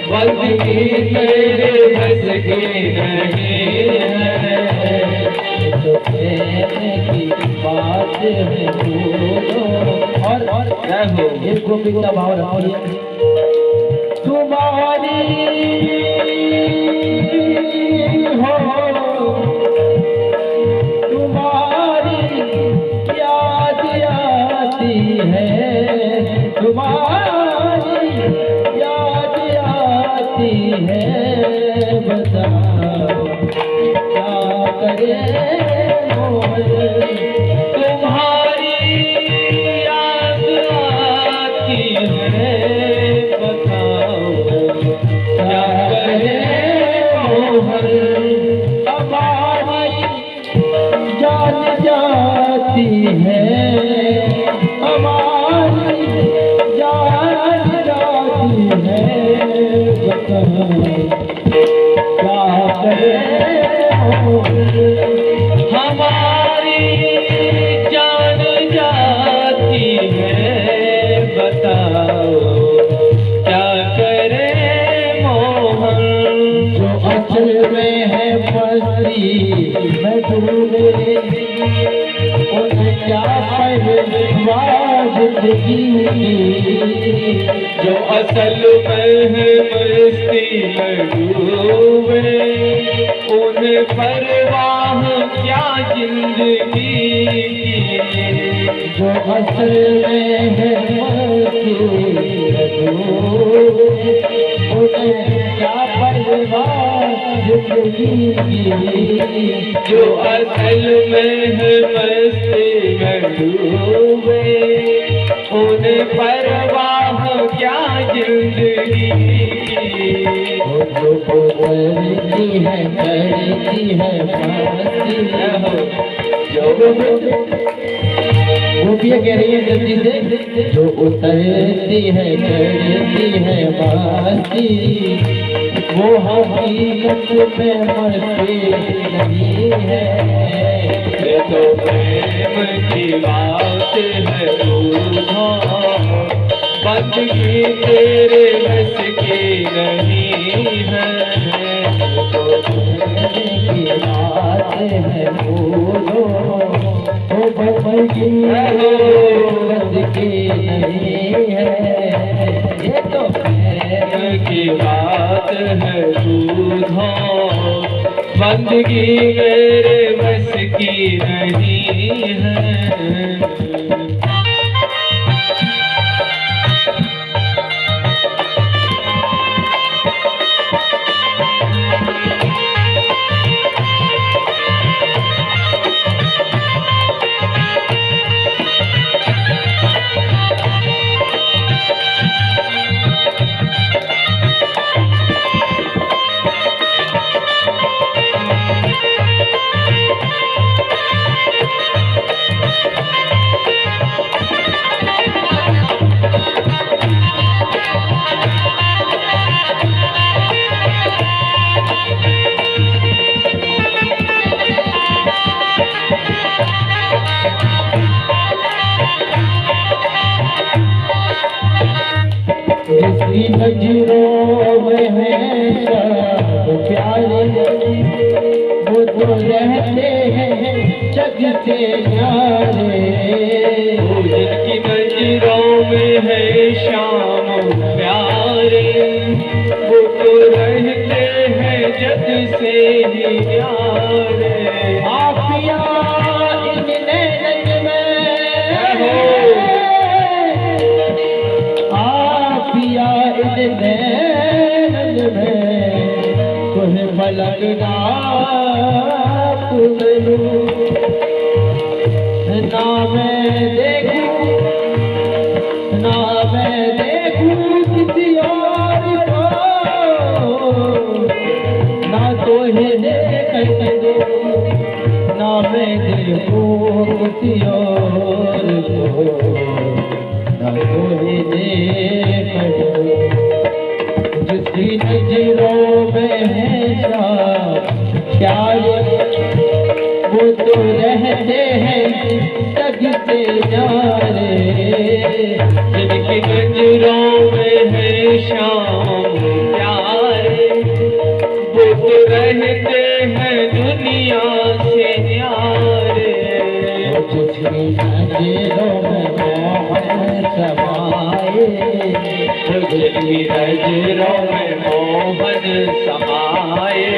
बंदगी तेरे बस की नहीं है। ये तो प्रेम की बात है बोलो। और जय हो। एक गोपिका भाव रखिए। तुम्हारी हो, तुम्हारी याद आती है, तुम्हारी याद आती है। बताओ क्या करें मोहन, तुम्हारी याद आती है। बताओ क्या करें मोहन, हमारी जान जाती है, हमारी जान जाती है। बताओ क्या करें हमारी जान जाती है। बताओ क्या करे मोहन, जो असल में है मस्ती में डूबे, उन्हें क्या पहलवान जिंदगी। जो असल में है मस्ती में डूबे, उन्हें परवाह क्या जिंदगी की। जो असल में है मस्ती में डूबे, उन्हें क्या परवाह जिंदगी जो असल में है मस्ती में डूबे, उन्हें परवाह क्या जिंदगी की। जो करती है मस्ती वो भी कह रही है जल्दी से, जो उतरती है करती है मस्ती, वो हकीकत में मस्ती नहीं है। ये तो प्रेम की बात है रूठा, बंदगी तेरे बस की नहीं है। तो प्रेम की बात है बोलो, वो बंदगी बस की नहीं है। ये तो प्रेम की बात है रूठा, बंदगी मेरे बस की नहीं है। जिसकी नजरों में है सब प्यारे, वो तो रहते हैं जग से न्यारे। जिनकी नजरों में है शाम प्यारे, वो तो रहते हैं जग से ही न्यारे। आपिया इनने नज में, आपिया इनने नज में, तुम्हें पलटना ना मैं देखूं, ना मैं देखूं किसी और को, ना तो है देख दो, ना मैं देखूं किसी और को, ना तो है देख दो। जिसकी नजरों में है सब प्यारे, वो तो रहते हैं जग से न्यारे। जिनकी नजरों में है शाम प्यारे, वो तो रहते हैं दुनिया से न्यारे। जिसकी नजरों में मोहन समाए, जिनकी नजरों में मोहन समाए,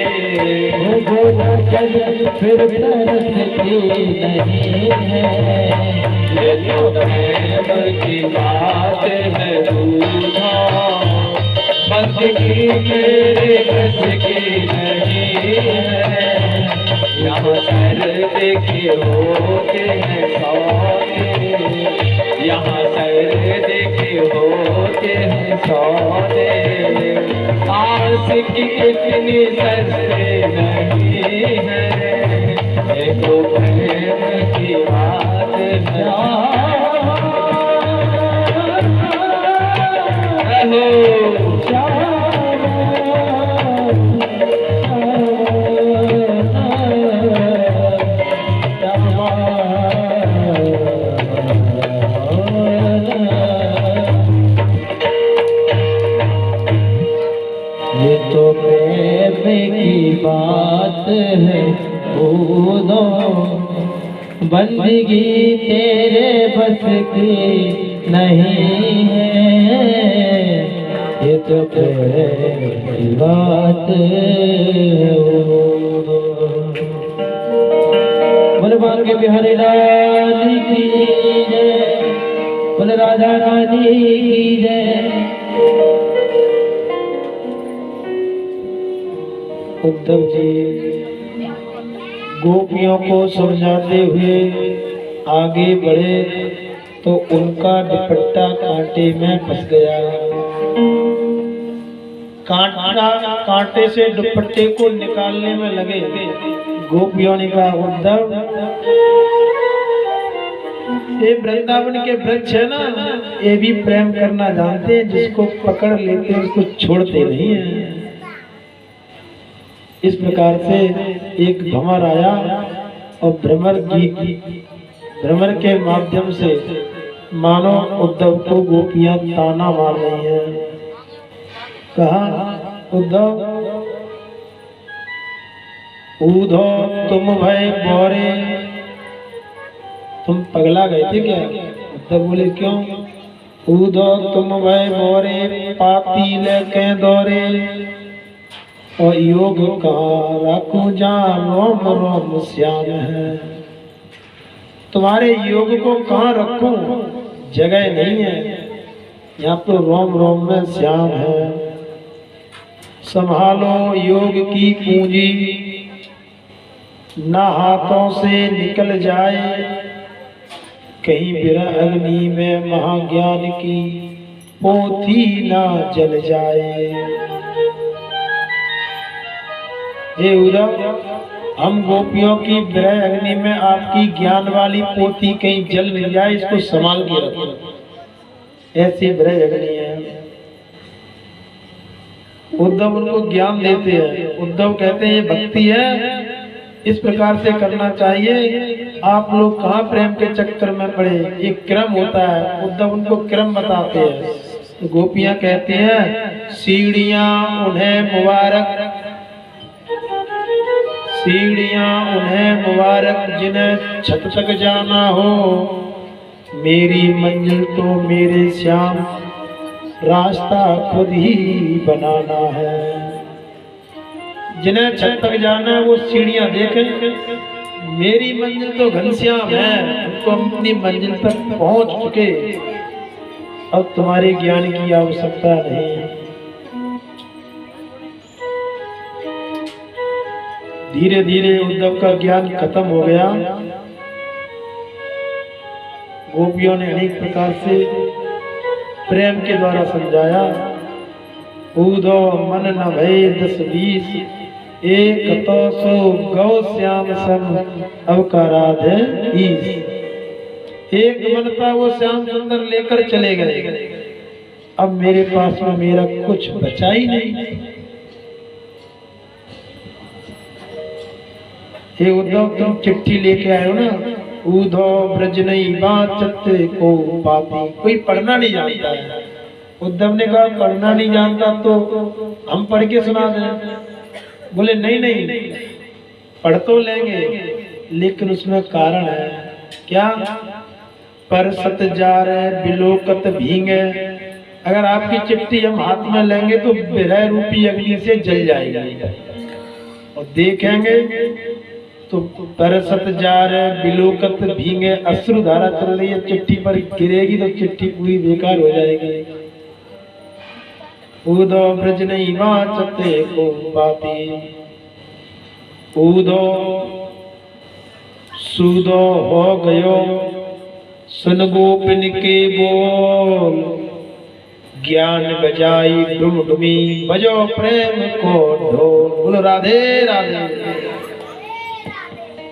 वो नजर फिर तरसती नहीं है। ये तो प्रेम की बात है रूठा, बंदगी मेरे बस की नहीं है। यहाँ सर देखे होते हैं सौदे, यहाँ सर देखे होते हैं सौदे। आशिक इतनी सस्ते नहीं है, ये तो प्रेम की बात है। ये तो प्रेम की बात है बोलो, बंदगी तेरे बस की नहीं है। ये तो प्रेम की बात है बोलो। बाल के बिहारी लाल की जय, बोले राधा रानी की जय। उद्धव जी गोपियों को समझाते हुए आगे बढ़े तो उनका दुपट्टा कांटे में फंस गया। कांटे से दुपट्टे को निकालने में लगे। गोपियों ने कहा, उद्धव ये वृंदावन के वृक्ष है ना, ये भी प्रेम करना जानते हैं, जिसको पकड़ लेते हैं उसको छोड़ते नहीं है। इस प्रकार से एक भ्रमर आया और भ्रमर के माध्यम से मानो उद्धव को गोपियां ताना मार रही हैं। कहा, उद्धव ऊधो तुम भय बोरे, तुम पगला गए थे क्या? उद्धव बोले, क्यों? ऊधो तुम भय बोरे, पाती लेके दौरे, और योग का राखू जान रोम रोम श्याम है। तुम्हारे योग को कहाँ रखूं? जगह नहीं है, यहाँ तो रोम रोम में श्याम है। संभालो योग की पूंजी, ना हाथों से निकल जाए, कहीं बिरह अग्नि में महाज्ञान की पोथी ना जल जाए। हे उद्धव, हम गोपियों की विरह अग्नि में आपकी ज्ञान वाली पोथी कहीं जल मिल जाए, इसको संभाल के रखो। ऐसी विरह अग्नि है। उद्धव उनको ज्ञान देते हैं। उद्धव कहते हैं ये भक्ति है, इस प्रकार से करना चाहिए। आप लोग कहाँ प्रेम के चक्कर में पड़े, एक क्रम होता है। उद्धव उनको क्रम बताते हैं। तो गोपियां कहती हैं, सीढ़ियां उन्हें मुबारक, सीढ़ियां उन्हें मुबारक, जिन्हें छत तक जाना हो। मेरी मंजिल तो मेरे श्याम, रास्ता खुद ही बनाना है। जिन्हें छत तक जाना है वो सीढ़ियां देखें। मेरी मंजिल तो घनश्याम है, तो हम अपनी मंजिल तक पहुंच चुके, अब तुम्हारे ज्ञान की आवश्यकता नहीं। धीरे धीरे उद्धव का ज्ञान खत्म हो गया। गोपियों ने अनेक प्रकार से प्रेम के द्वारा समझाया। ऊधो मन न भय 10-20, एक तो सो गौ श्याम सम अब का राधे ईस। एक मन था वो श्याम सुंदर लेकर चले गए, अब मेरे पास में मेरा कुछ बचा ही नहीं। हे उद्धव, तुम चिट्ठी लेके आए हो ना, ऊधो ब्रज नहीं बाचत को पाती। कोई पढ़ना नहीं जानता है। उद्धव ने कहा, पढ़ना नहीं जानता तो हम पढ़ के सुना दें। बोले नहीं नहीं, पढ़ तो लेंगे, लेकिन उसमें कारण है। क्या? पर सत जा रहे बिलोकत भींगे। अगर आपकी चिट्ठी हम हाथ में लेंगे तो विरह रूपी अग्नि से जल जाएगी, और देखेंगे तो परसत जा रहे बिलोकत भींगे, अश्रु धारा चल रही है, चिट्ठी पर गिरेगी तो चिट्ठी पूरी बेकार हो जाएगी। ऊधो ब्रज नहीं वाचते को पाती, ऊधो सूदो हो गयो सुन गोपिन के बोल। ज्ञान बजाई डुमडुमी बजो प्रेम को ढोल। बोलो राधे राधे।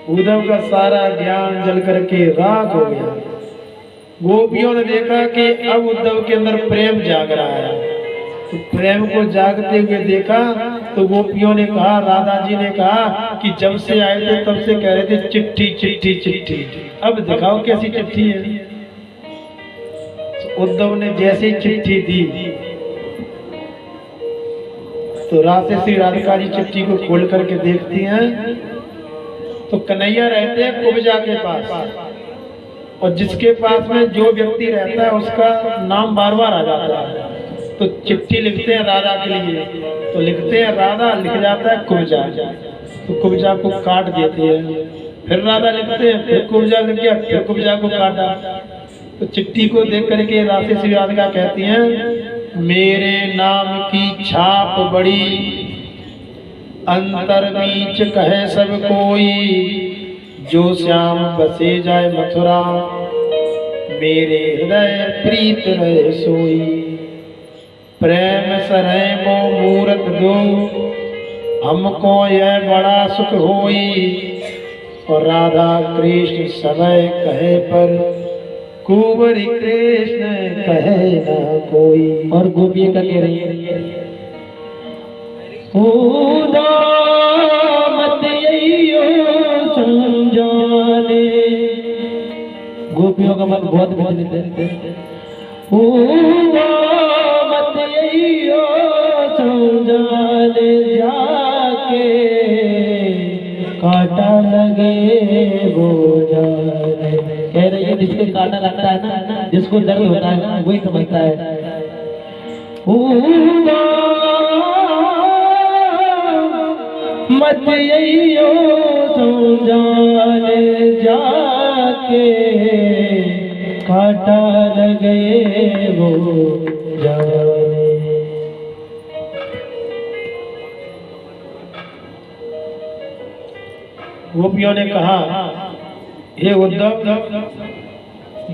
उद्धव का सारा ज्ञान जल करके राख हो गया। गोपियों ने देखा कि अब उद्धव के अंदर प्रेम जाग रहा है, तो प्रेम को जागते हुए देखा तो गोपियों ने कहा, राधा जी ने कहा कि जब से आए थे तब से कह रहे थे चिट्ठी चिट्ठी चिट्ठी, अब दिखाओ कैसी चिट्ठी है। तो उद्धव ने जैसे चिट्ठी दी तो राधे श्री राधिका जी चिट्ठी को खोल करके देखती हैं तो कन्हैया रहते हैं कुब्जा के पास, और जिसके पास में जो व्यक्ति रहता है उसका नाम बार बार आ जाता है। तो चिट्ठी लिखते हैं राधा के लिए, तो लिखते हैं राधा, लिख जाता है कुब्जा, तो कुब्जा को काट देते हैं। फिर राधा लिखते हैं, फिर कुब्जा लिख गया, फिर कुब्जा को काटा। तो चिट्ठी को देख करके राधे श्री राधिका कहती हैं, मेरे नाम की छाप बड़ी, अंतर बीच कहे सब कोई, जो श्याम बसे जाए मथुरा, मेरे हृदय प्रीत रहे सोई। प्रेम सरय मो मूरत दो, हमको यह बड़ा सुख होई। और राधा कृष्ण समय कहे पर, कुंवरी कृष्ण कहे ना कोई। और गोपियाँ का कह रही है, मत यही समझाने। गोपियों का मन बहुत विचलित है। मत यही समझाने, जाके काटा लगे वो जाने। कह रही है जिसको काटा लगता है ना, जिसको दर्द होता है ना, वही समझता है। मत यही समझाने, जाके काटा लगे वो जाने। गोपियों ने कहा, हे उद्धव,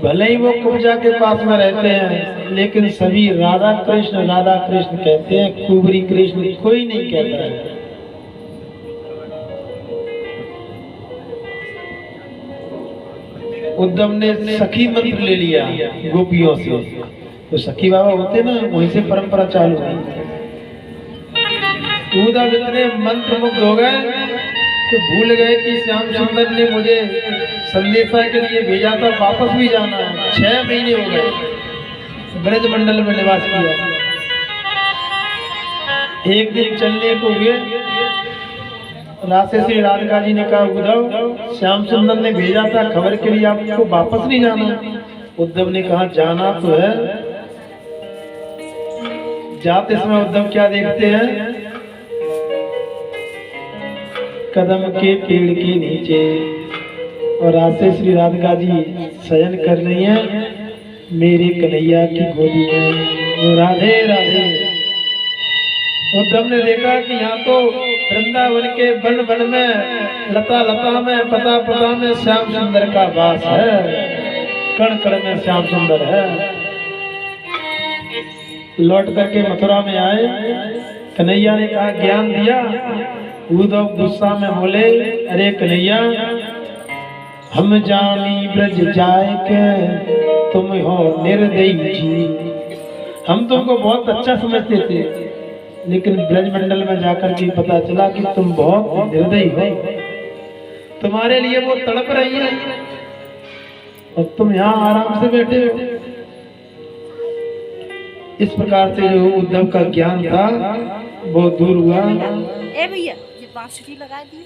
भले ही वो कुब्जा के पास में रहते हैं, लेकिन सभी राधा कृष्ण कहते हैं, कुंवरी कृष्ण कोई नहीं कहता है। उद्धव ने सखी मंत्र ले लिया गोपियों से। तो सखी बाबा होते ना, वहीं से परंपरा चालू हुई। उद्धव इतने मंत्र मुग्ध हो गए कि भूल गए कि श्याम सुंदर ने मुझे संदेशा के लिए भेजा था, वापस भी जाना है। 6 महीने हो गए ब्रज मंडल में निवास किया। एक दिन चलने को हुए, राशि श्री राधिका जी ने कहा, उद्धव श्याम सुंदर ने भेजा था खबर के लिए, आपको वापस नहीं जाना। उद्धव ने कहा, जाना तो है। जाते समय उद्धव क्या देखते हैं, कदम के पेड़ के नीचे और राशि श्री राधिका जी शयन कर रही हैं मेरे कन्हैया की गोदी में। राधे राधे। उद्धव ने देखा कि यहाँ तो वृंदावन के वन वन में, लता लता में, पता पता में श्याम सुंदर का वास है, कण कण में श्याम सुंदर है। लौट करके मथुरा में आए, कन्हैया ने कहा, ज्ञान दिया। उद्धव गुस्सा में बोले, अरे कन्हैया, हम जानी ब्रज जाए के, तुम हो निर्दयी जी। हम तुमको बहुत अच्छा समझते थे, लेकिन ब्रज मंडल में जाकर के पता चला कि तुम बहुत निर्दयी हो। तुम्हारे लिए वो तड़प रही है और तुम यहाँ आराम से बैठे हो। इस प्रकार से जो उद्धव का ज्ञान था वो दूर हुआ। ए भैया, ये बांसुरी लगा दी।